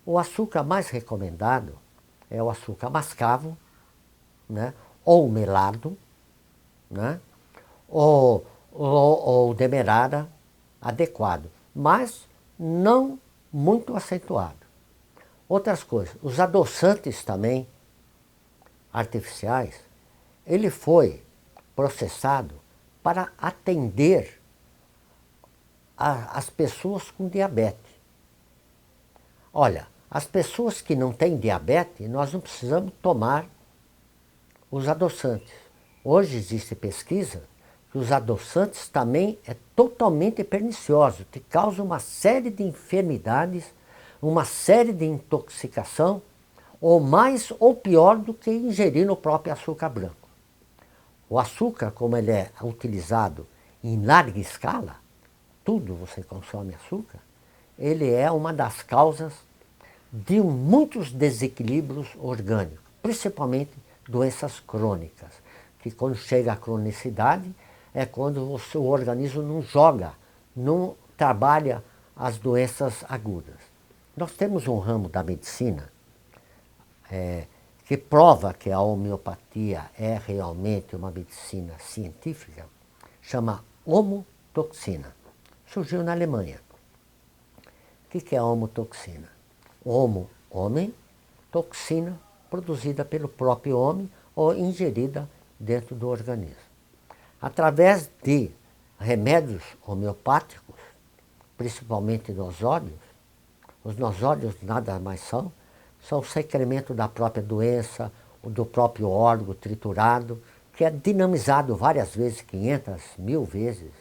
O açúcar mais recomendado é o açúcar mascavo, né? Ou melado, né? ou demerara adequado, mas não muito acentuado. Outras coisas, os adoçantes também, artificiais, ele foi processado para atender as pessoas com diabetes. Olha, as pessoas que não têm diabetes, nós não precisamos tomar os adoçantes. Hoje existe pesquisa que os adoçantes também é totalmente pernicioso, que causa uma série de enfermidades, uma série de intoxicação, ou mais ou pior do que ingerir o próprio açúcar branco. O açúcar, como ele é utilizado em larga escala, tudo você consome açúcar, ele é uma das causas de muitos desequilíbrios orgânicos, principalmente doenças crônicas, que quando chega à cronicidade é quando o seu organismo não trabalha as doenças agudas. Nós temos um ramo da medicina que prova que a homeopatia é realmente uma medicina científica, chama homotoxina. Surgiu na Alemanha. O que é a homotoxina? Homo, homem, toxina produzida pelo próprio homem ou ingerida dentro do organismo. Através de remédios homeopáticos, principalmente nosódios, os nosódios nada mais são o secremento da própria doença, do próprio órgão triturado, que é dinamizado várias vezes, 500, 1000 vezes,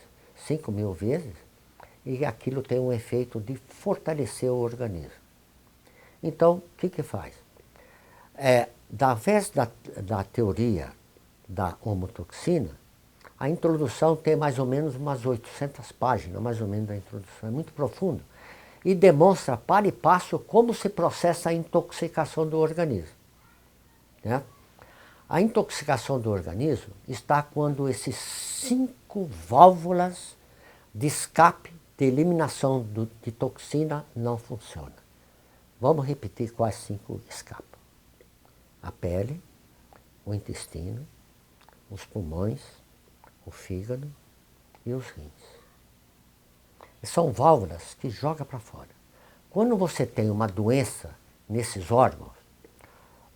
5000 vezes, e aquilo tem um efeito de fortalecer o organismo. Então, o que faz? Através da teoria da homotoxina, a introdução tem mais ou menos umas 800 páginas, mais ou menos a introdução, é muito profundo, e demonstra para e passo como se processa a intoxicação do organismo. Né? A intoxicação do organismo está quando esses 5 válvulas de escape, de eliminação de toxina não funcionam. Vamos repetir quais 5 escapam. A pele, o intestino, os pulmões, o fígado e os rins. São válvulas que jogam para fora. Quando você tem uma doença nesses órgãos,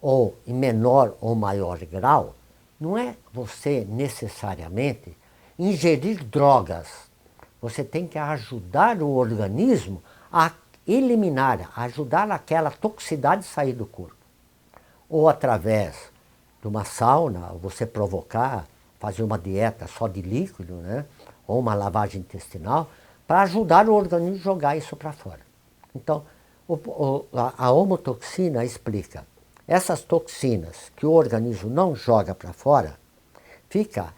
ou em menor ou maior grau, não é você necessariamente ingerir drogas. Você tem que ajudar o organismo a eliminar, a ajudar aquela toxicidade a sair do corpo. Ou através de uma sauna, você provocar, fazer uma dieta só de líquido, né? ou uma lavagem intestinal, para ajudar o organismo a jogar isso para fora. Então, a homotoxina explica. Essas toxinas que o organismo não joga para fora, fica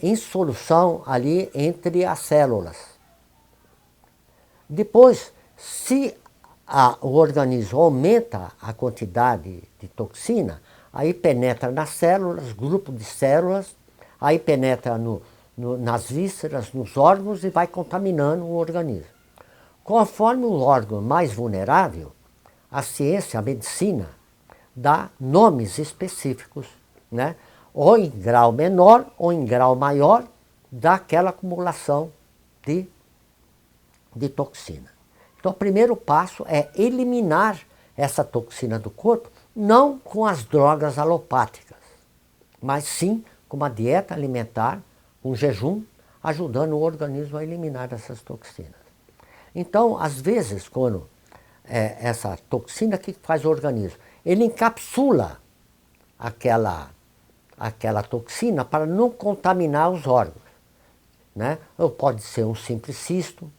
em solução ali entre as células. Depois, se o organismo aumenta a quantidade de toxina, aí penetra nas células, grupo de células, aí penetra nas vísceras, nos órgãos e vai contaminando o organismo. Conforme o órgão mais vulnerável, a ciência, a medicina, dá nomes específicos, né? Ou em grau menor ou em grau maior daquela acumulação de toxina. Então, o primeiro passo é eliminar essa toxina do corpo, não com as drogas alopáticas, mas sim com uma dieta alimentar, um jejum, ajudando o organismo a eliminar essas toxinas. Então, às vezes, quando essa toxina que faz o organismo, ele encapsula aquela toxina para não contaminar os órgãos, né? Ou pode ser um simples cisto,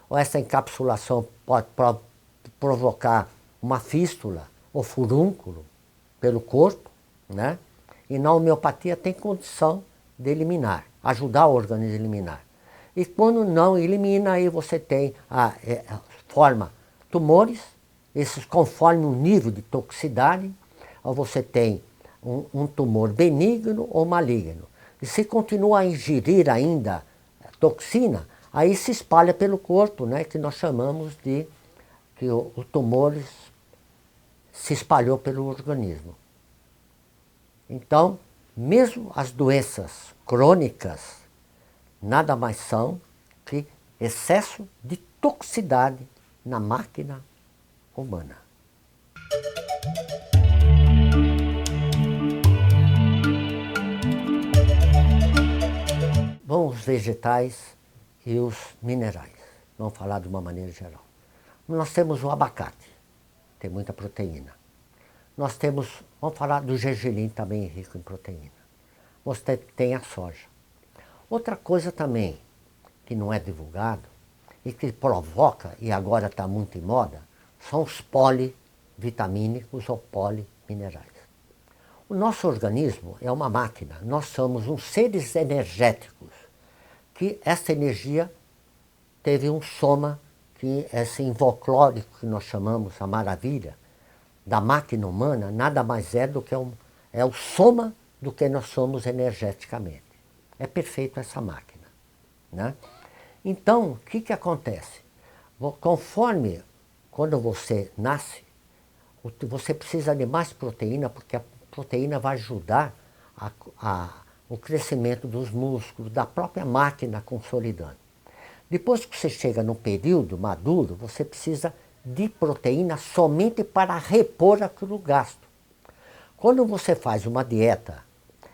ou essa encapsulação pode provocar uma fístula ou furúnculo pelo corpo, né? E na homeopatia tem condição de eliminar, ajudar o organismo a eliminar. E quando não elimina, aí você tem forma tumores, esses conforme o nível de toxicidade, ou você tem um tumor benigno ou maligno. E se continua a ingerir ainda toxina, aí se espalha pelo corpo, né, que nós chamamos de que o tumor se espalhou pelo organismo. Então, mesmo as doenças crônicas nada mais são que excesso de toxicidade na máquina humana. Bom, os vegetais e os minerais. Vamos falar de uma maneira geral. Nós temos o abacate, tem muita proteína. Nós temos, vamos falar do gergelim, também rico em proteína. Você tem a soja. Outra coisa também, que não é divulgado, e que provoca, e agora está muito em moda, são os polivitamínicos ou poliminerais. O nosso organismo é uma máquina, nós somos uns seres energéticos, que essa energia teve um soma, que esse invoclórico que nós chamamos a maravilha, da máquina humana, nada mais é do que o soma do que nós somos energeticamente. É perfeito essa máquina, né? Então, o que acontece? Conforme, quando você nasce, você precisa de mais proteína, porque a proteína vai ajudar o crescimento dos músculos, da própria máquina consolidando. Depois que você chega no período maduro, você precisa de proteína somente para repor aquilo gasto. Quando você faz uma dieta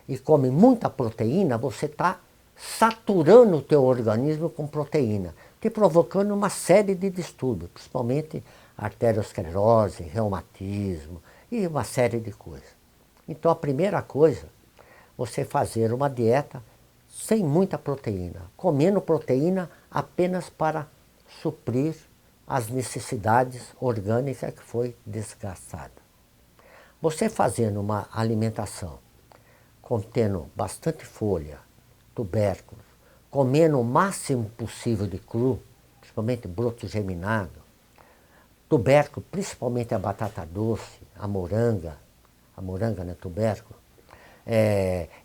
e come muita proteína, você está saturando o teu organismo com proteína, te provocando uma série de distúrbios, principalmente arteriosclerose, reumatismo e uma série de coisas. Então a primeira coisa, você fazer uma dieta sem muita proteína, comendo proteína apenas para suprir as necessidades orgânicas que foi desgastada. Você fazendo uma alimentação contendo bastante folha, tubérculos, comendo o máximo possível de cru, principalmente broto germinado, tubérculo, principalmente a batata doce, a moranga não é tubérculo,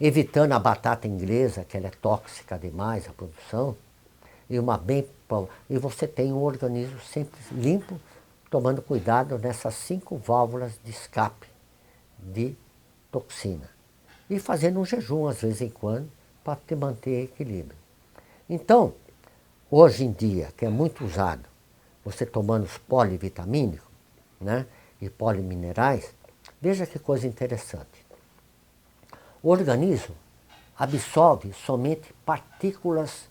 evitando a batata inglesa, que ela é tóxica demais, a produção, e você tem um organismo sempre limpo, tomando cuidado nessas 5 válvulas de escape de toxina. E fazendo um jejum, às vezes em quando, para te manter equilíbrio. Então, hoje em dia, que é muito usado, você tomando os polivitamínicos, né, e poliminerais, veja que coisa interessante. O organismo absorve somente partículas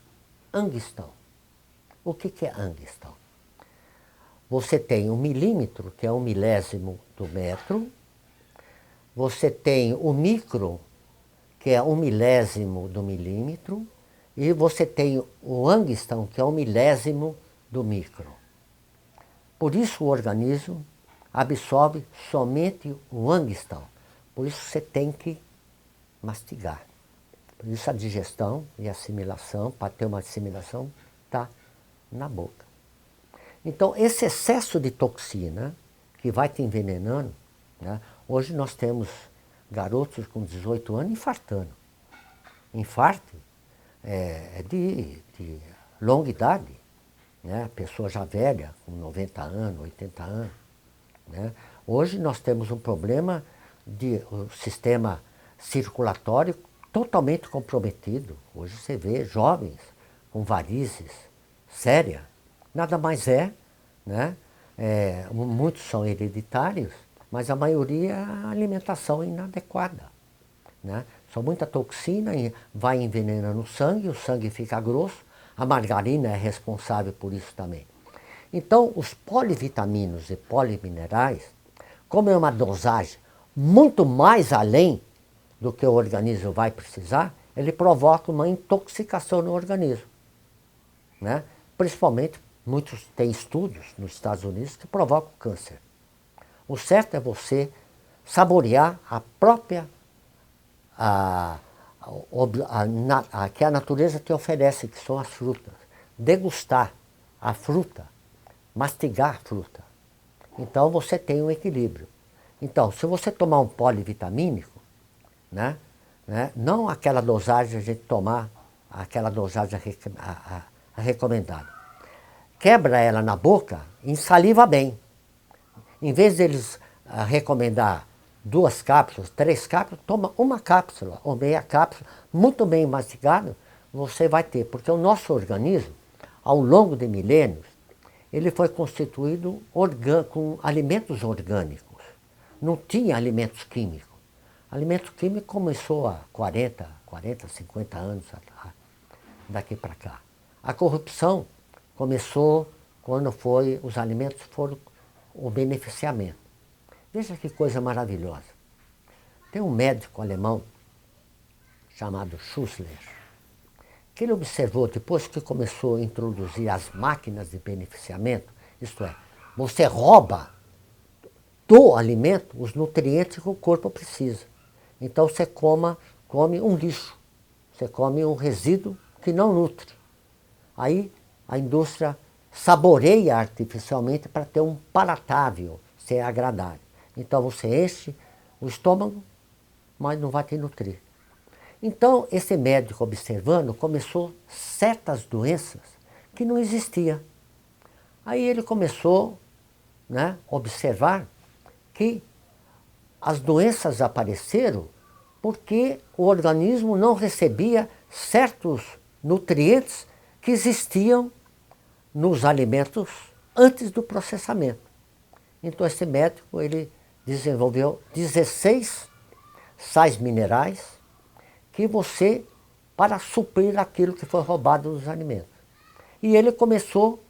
Angstrom. O que é Angstrom? Você tem 1 milímetro, que é 1 milésimo do metro. Você tem o micro, que é 1 milésimo do milímetro. e você tem o angstrom, que é 1/1000 do micro. Por isso o organismo absorve somente o angstrom. Por isso você tem que mastigar. Por isso a digestão e a assimilação, para ter uma assimilação, está na boca. Então esse excesso de toxina que vai te envenenando, né? Hoje nós temos garotos com 18 anos infartando. Infarto é de longa idade, né? Pessoa já velha, com 90 anos, 80 anos. Né? Hoje nós temos um problema de o sistema circulatório totalmente comprometido. Hoje você vê jovens com varizes séria. Nada mais né? Muitos são hereditários, mas a maioria é a alimentação inadequada. Né? Só muita toxina vai envenenando o sangue fica grosso. A margarina é responsável por isso também. Então, os polivitaminos e poliminerais, como é uma dosagem muito mais além do que o organismo vai precisar, ele provoca uma intoxicação no organismo. Né? Principalmente, muitos têm estudos nos Estados Unidos que provocam câncer. O certo é você saborear a própria que a natureza te oferece, que são as frutas. Degustar a fruta, mastigar a fruta. Então você tem um equilíbrio. Então, se você tomar um polivitamínico, né, não aquela dosagem a gente tomar, aquela dosagem recomendada. Quebra ela na boca, ensaliva bem. Em vez deles recomendar 2 cápsulas, 3 cápsulas, toma uma cápsula ou meia cápsula, muito bem mastigado, você vai ter. Porque o nosso organismo, ao longo de milênios, ele foi constituído com alimentos orgânicos. Não tinha alimentos químicos. Alimentos químicos começou há 40, 50 anos daqui para cá. A corrupção começou quando os alimentos foram o beneficiamento. Veja que coisa maravilhosa. Tem um médico alemão chamado Schussler, que ele observou, depois que começou a introduzir as máquinas de beneficiamento, isto é, você rouba do alimento os nutrientes que o corpo precisa. Então você come um lixo, você come um resíduo que não nutre. Aí a indústria saboreia artificialmente para ter um palatável, ser agradável. Então você enche o estômago, mas não vai te nutrir. Então esse médico observando começou certas doenças que não existiam. Aí ele começou, né, a observar que as doenças apareceram porque o organismo não recebia certos nutrientes que existiam nos alimentos antes do processamento. Então esse médico ele desenvolveu 16 sais minerais que para suprir aquilo que foi roubado dos alimentos. E ele começou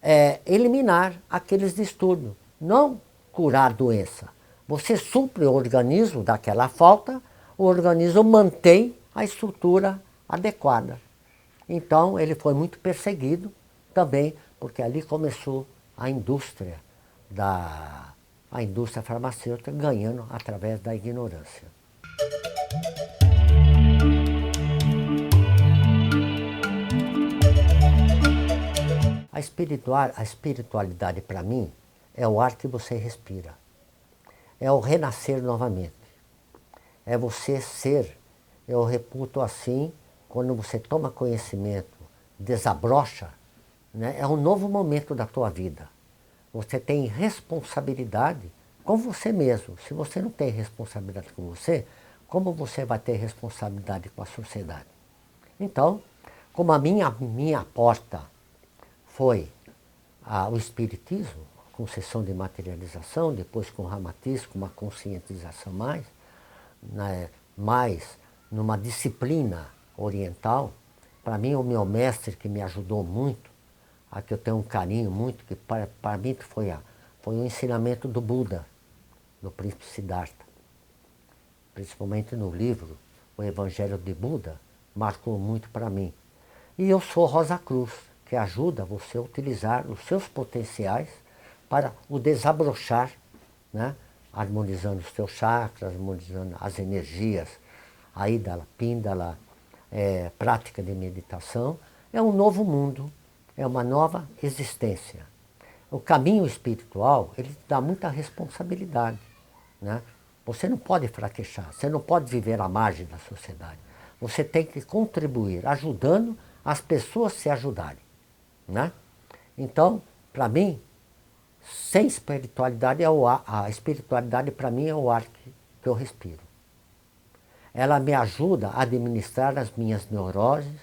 a eliminar aqueles distúrbios, não curar a doença. Você supre o organismo daquela falta, o organismo mantém a estrutura adequada. Então ele foi muito perseguido também, porque ali começou a indústria farmacêutica ganhando através da ignorância. A espiritualidade para mim é o ar que você respira. É o renascer novamente. É você ser, eu reputo assim, quando você toma conhecimento, desabrocha, né, é um novo momento da tua vida. Você tem responsabilidade com você mesmo. Se você não tem responsabilidade com você, como você vai ter responsabilidade com a sociedade? Então, como a minha porta foi o espiritismo, a concessão de materialização, depois com o ramatismo, uma conscientização mais, né, mais numa disciplina oriental. Para mim, o meu mestre que me ajudou muito, a que eu tenho um carinho muito, que para mim foi o ensinamento do Buda, do príncipe Siddhartha. Principalmente no livro O Evangelho de Buda, marcou muito para mim. E eu sou Rosa Cruz, que ajuda você a utilizar os seus potenciais para o desabrochar, né? Harmonizando os seus chakras, harmonizando as energias, aí da píndala, prática de meditação. É um novo mundo, é uma nova existência. O caminho espiritual, ele dá muita responsabilidade, né? Você não pode fraquejar, você não pode viver à margem da sociedade. Você tem que contribuir, ajudando as pessoas a se ajudarem, né? Então, para mim, sem espiritualidade, a espiritualidade para mim é o ar que eu respiro. Ela me ajuda a administrar as minhas neuroses,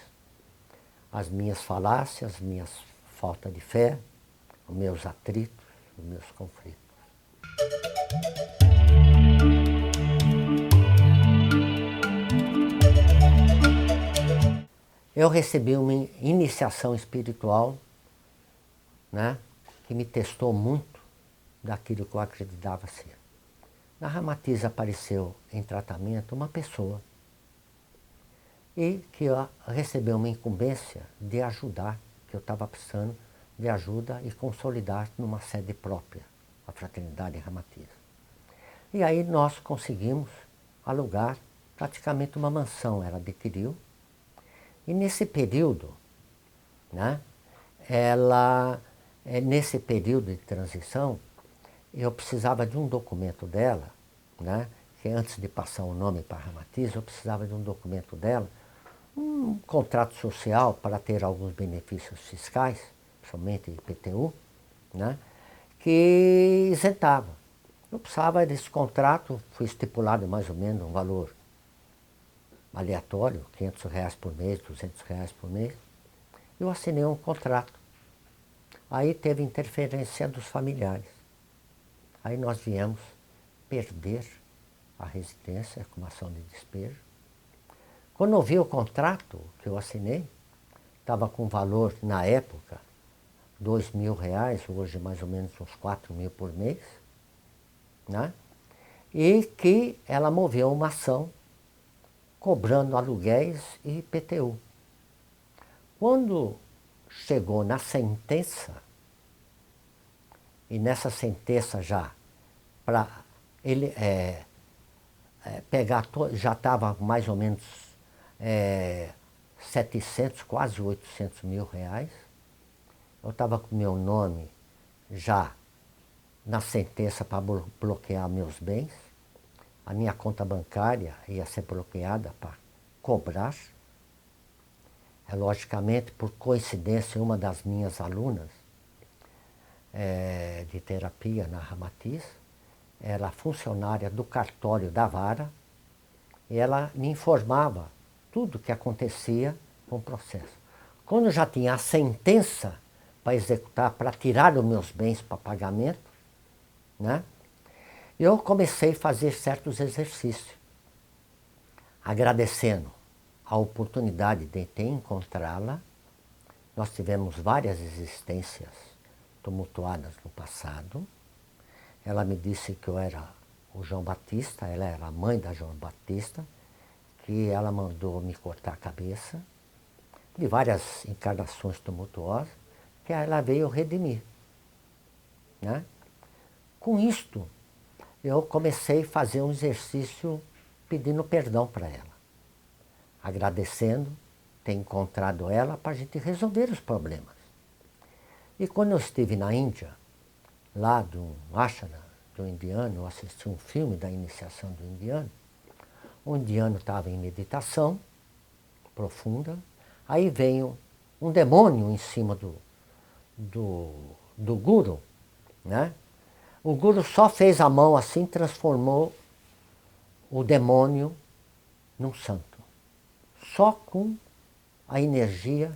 as minhas falácias, as minhas falta de fé, os meus atritos, os meus conflitos. Eu recebi uma iniciação espiritual, né, que me testou muito daquilo que eu acreditava ser. Na Ramatiz apareceu em tratamento uma pessoa e que recebeu uma incumbência de ajudar, que eu estava precisando de ajuda e consolidar numa sede própria, a Fraternidade Ramatiz. E aí nós conseguimos alugar praticamente uma mansão, ela adquiriu. E nesse período, né, nesse período de transição, eu precisava de um documento dela, né, que antes de passar o nome para a Ramatiz, eu precisava de um documento dela, um contrato social para ter alguns benefícios fiscais, somente IPTU, né, que isentava. Eu precisava desse contrato, foi estipulado mais ou menos um valor aleatório, R$500 por mês, R$200 por mês. Eu assinei um contrato. Aí teve interferência dos familiares. Aí nós viemos perder a residência com uma ação de despejo. Quando eu vi o contrato que eu assinei, estava com valor, na época, R$2.000, hoje mais ou menos uns R$4.000 por mês, né? E que ela moveu uma ação cobrando aluguéis e IPTU. Quando chegou na sentença, e nessa sentença já, para ele pegar, já estava mais ou menos 700, quase R$800.000. Eu estava com meu nome já na sentença para bloquear meus bens. A minha conta bancária ia ser bloqueada para cobrar. Logicamente, por coincidência, uma das minhas alunas de terapia na Ramatiz era funcionária do cartório da vara e ela me informava tudo o que acontecia com o processo. Quando já tinha a sentença para executar, para tirar os meus bens para pagamento, né, eu comecei a fazer certos exercícios, agradecendo a oportunidade de encontrá-la. Nós tivemos várias existências tumultuadas no passado. Ela me disse que eu era o João Batista, ela era a mãe da João Batista, que ela mandou me cortar a cabeça, de várias encarnações tumultuosas, que ela veio redimir, né? Com isto, eu comecei a fazer um exercício pedindo perdão para ela, agradecendo ter encontrado ela para a gente resolver os problemas. E quando eu estive na Índia, lá do ashram do indiano, eu assisti um filme da iniciação do indiano. O indiano estava em meditação profunda, aí veio um demônio em cima do guru, né? O guru só fez a mão assim, transformou o demônio num santo. Só com a energia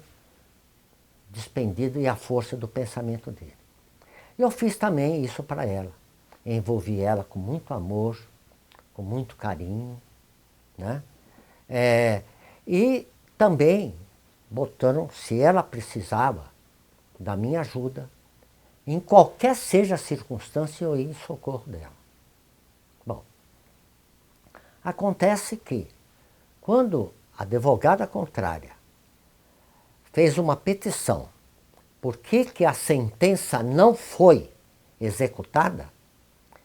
despendida e a força do pensamento dele. Eu fiz também isso para ela. Envolvi ela com muito amor, com muito carinho, né? E também botando, se ela precisava da minha ajuda, em qualquer seja a circunstância, eu ia em socorro dela. Bom, acontece que, quando advogada contrária, fez uma petição. Por que a sentença não foi executada?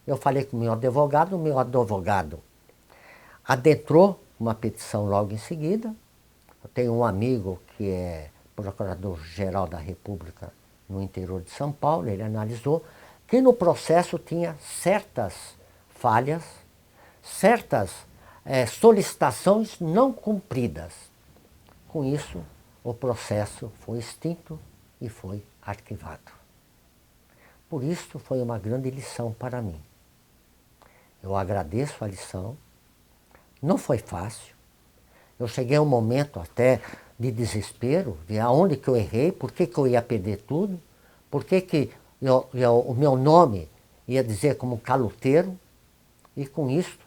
Eu falei com o meu advogado adentrou uma petição logo em seguida. Eu tenho um amigo que é procurador-geral da República no interior de São Paulo, ele analisou que no processo tinha certas falhas, certas solicitações não cumpridas. Com isso, o processo foi extinto e foi arquivado. Por isso, foi uma grande lição para mim. Eu agradeço a lição, não foi fácil. Eu cheguei a um momento até de desespero, de aonde que eu errei, por que eu ia perder tudo, por que o meu nome ia dizer como caloteiro, e com isso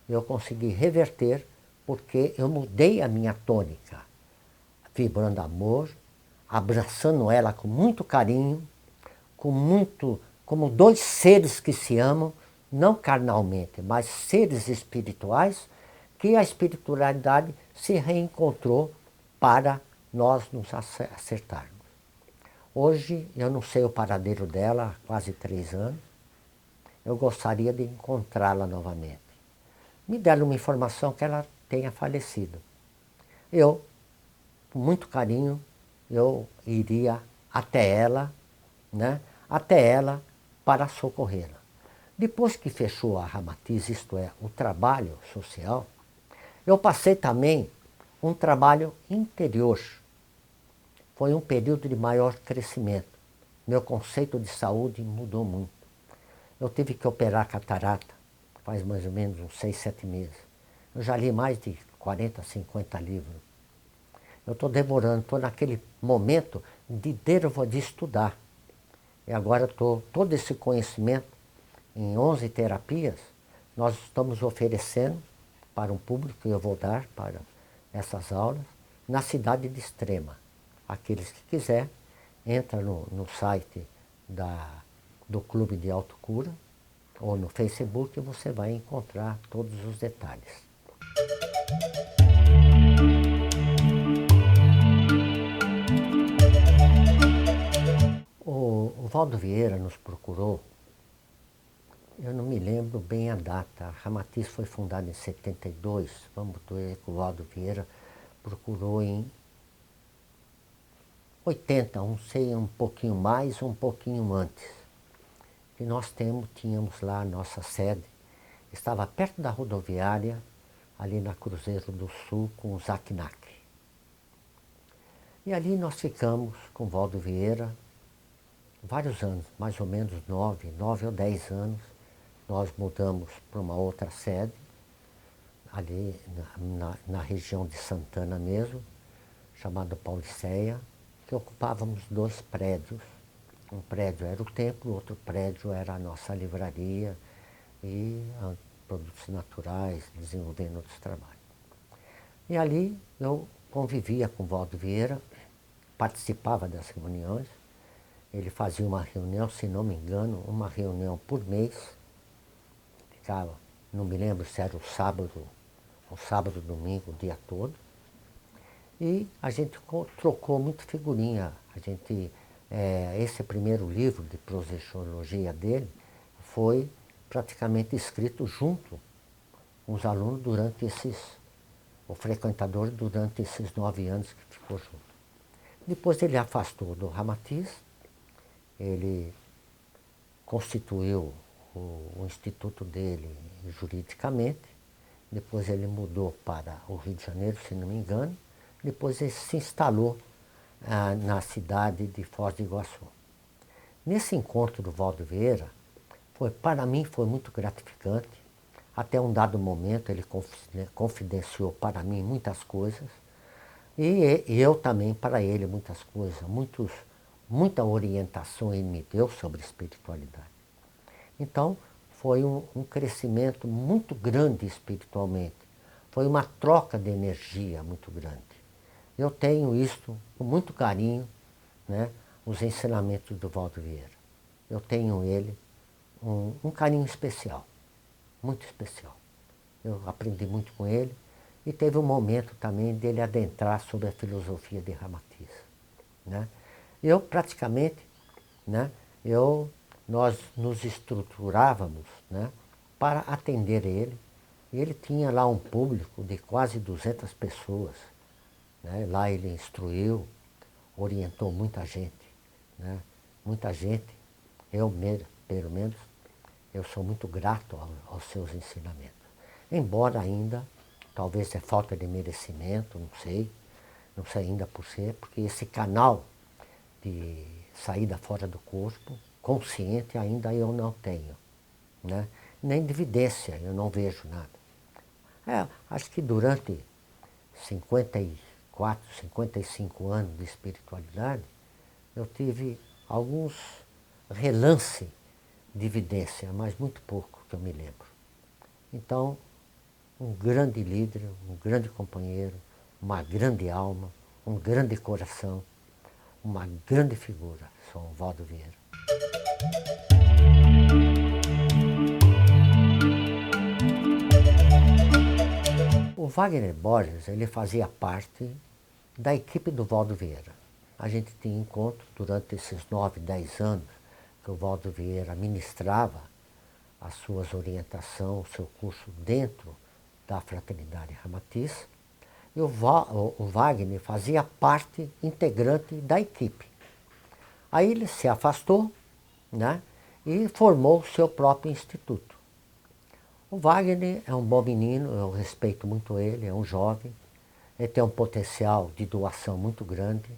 eu consegui reverter, porque eu mudei a minha tônica, vibrando amor, abraçando ela com muito carinho, como dois seres que se amam, não carnalmente, mas seres espirituais, que a espiritualidade se reencontrou para nós nos acertarmos. Hoje eu não sei o paradeiro dela há quase 3 anos. Eu gostaria de encontrá-la novamente. Me deram uma informação que ela tenha falecido. Eu, com muito carinho, eu iria até ela, né? Até ela para socorrê-la. Depois que fechou a Ramatiz, isto é, o trabalho social, eu passei também um trabalho interior. Foi um período de maior crescimento. Meu conceito de saúde mudou muito. Eu tive que operar catarata, faz mais ou menos uns 6, 7 meses. Eu já li mais de 40, 50 livros. Eu estou devorando, estou naquele momento de estudar. E agora todo esse conhecimento, em 11 terapias, nós estamos oferecendo para um público, que eu vou dar para essas aulas, na cidade de Extrema. Aqueles que quiser, entra no site do Clube de Autocura ou no Facebook e você vai encontrar todos os detalhes. O Valdo Vieira nos procurou, eu não me lembro bem a data, a Ramatiz foi fundada em 72, vamos ver que o Valdo Vieira procurou em 80, não sei, um pouquinho mais, um pouquinho antes. E nós tínhamos lá a nossa sede, estava perto da rodoviária, ali na Cruzeiro do Sul, com o Zacnac. E ali nós ficamos com o Valdo Vieira vários anos, mais ou menos 9 ou 10 anos. Nós mudamos para uma outra sede, ali na região de Santana mesmo, chamada Pauliceia, que ocupávamos 2 prédios. Um prédio era o templo, outro prédio era a nossa livraria e produtos naturais, desenvolvendo outros trabalhos. E ali eu convivia com o Valdo Vieira, participava das reuniões. Ele fazia uma reunião, se não me engano, uma reunião por mês. Ficava, não me lembro se era o sábado, domingo, o dia todo. E a gente trocou muito figurinha. Esse primeiro livro de prosexologia dele foi praticamente escrito junto com os alunos o frequentador durante esses 9 anos que ficou junto. Depois ele afastou do Ramatiz, ele constituiu o instituto dele juridicamente, depois ele mudou para o Rio de Janeiro, se não me engano, depois ele se instalou na cidade de Foz do Iguaçu. Nesse encontro do Valdo Vieira, para mim foi muito gratificante. Até um dado momento ele confidenciou para mim muitas coisas e eu também para ele muitas coisas, muita orientação ele me deu sobre espiritualidade. Então foi um crescimento muito grande espiritualmente, foi uma troca de energia muito grande. Eu tenho isso com muito carinho, né, os ensinamentos do Valdo Vieira. Eu tenho ele um carinho especial, muito especial. Eu aprendi muito com ele e teve um momento também dele adentrar sobre a filosofia de Ramatiz, né? Eu praticamente, né, nós nos estruturávamos, né, para atender ele. E ele tinha lá um público de quase 200 pessoas, né? Lá ele instruiu, orientou muita gente, né? Muita gente, eu mesmo, pelo menos, eu sou muito grato aos seus ensinamentos. Embora ainda, talvez é falta de merecimento, não sei ainda por ser, porque esse canal de saída fora do corpo, consciente, ainda eu não tenho, né? Nem de evidência, eu não vejo nada. Acho que durante 54, 55 anos de espiritualidade, eu tive alguns relances de evidência, mas muito pouco que eu me lembro. Então, um grande líder, um grande companheiro, uma grande alma, um grande coração, uma grande figura, São Valdo Vieira. O Wagner Borges, ele fazia parte da equipe do Valdo Vieira. A gente tinha encontro durante esses 9, 10 anos que o Valdo Vieira ministrava as suas orientações, o seu curso dentro da Fraternidade Ramatiz. E o Wagner fazia parte integrante da equipe. Aí ele se afastou, né, e formou o seu próprio instituto. O Wagner é um bom menino, eu respeito muito ele, é um jovem, ele tem um potencial de doação muito grande.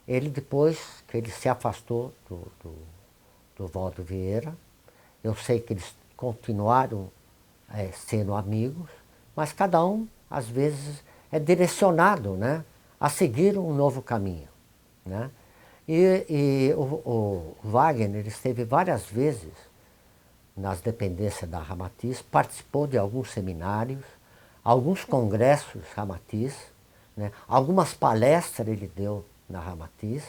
Ele, depois que ele se afastou do Valdo Vieira, eu sei que eles continuaram sendo amigos, mas cada um, às vezes, é direcionado, né, a seguir um novo caminho, né? E o Wagner esteve várias vezes nas dependências da Ramatiz, participou de alguns seminários, alguns congressos Ramatiz, né? Algumas palestras ele deu na Ramatiz,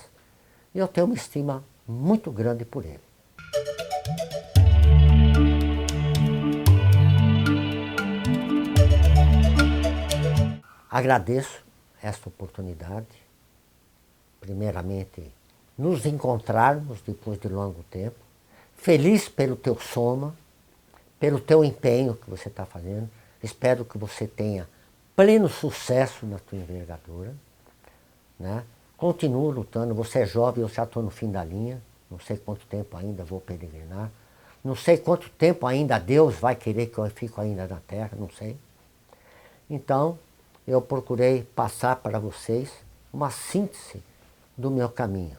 e eu tenho uma estima muito grande por ele. Agradeço esta oportunidade, primeiramente, nos encontrarmos depois de longo tempo, feliz pelo teu soma, pelo teu empenho que você está fazendo, espero que você tenha pleno sucesso na tua envergadura, né? Continua lutando, você é jovem, eu já estou no fim da linha, não sei quanto tempo ainda vou peregrinar, não sei quanto tempo ainda Deus vai querer que eu fique ainda na Terra, não sei. Então, eu procurei passar para vocês uma síntese do meu caminho.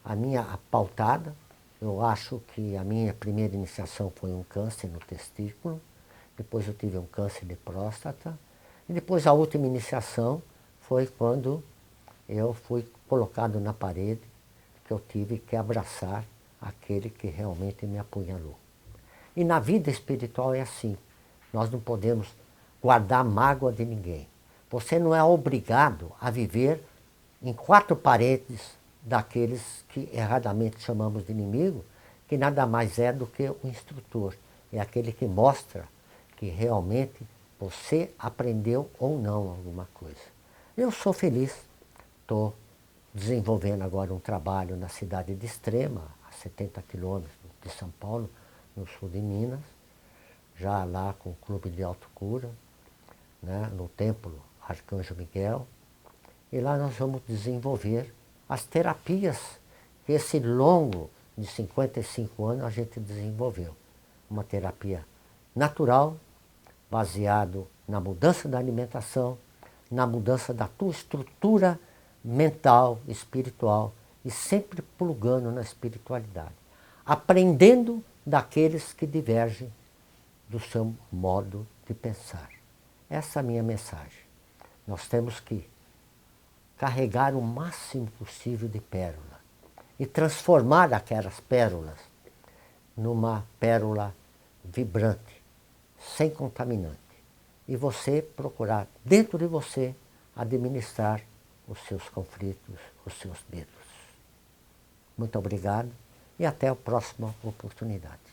A minha pautada, eu acho que a minha primeira iniciação foi um câncer no testículo, depois eu tive um câncer de próstata, e depois a última iniciação foi quando eu fui colocado na parede, que eu tive que abraçar aquele que realmente me apunhalou. E na vida espiritual é assim, nós não podemos guardar mágoa de ninguém. Você não é obrigado a viver em 4 paredes daqueles que erradamente chamamos de inimigo, que nada mais é do que o instrutor. É aquele que mostra que realmente você aprendeu ou não alguma coisa. Eu sou feliz, estou desenvolvendo agora um trabalho na cidade de Extrema, a 70 quilômetros de São Paulo, no sul de Minas, já lá com o Clube de Autocura, né, no Templo Arcanjo Miguel, e lá nós vamos desenvolver as terapias que esse longo de 55 anos a gente desenvolveu. Uma terapia natural, baseado na mudança da alimentação, na mudança da tua estrutura mental, espiritual, e sempre plugando na espiritualidade. Aprendendo daqueles que divergem do seu modo de pensar. Essa é a minha mensagem. Nós temos que carregar o máximo possível de pérola e transformar aquelas pérolas numa pérola vibrante, sem contaminante. E você procurar, dentro de você, administrar os seus conflitos, os seus medos. Muito obrigado e até a próxima oportunidade.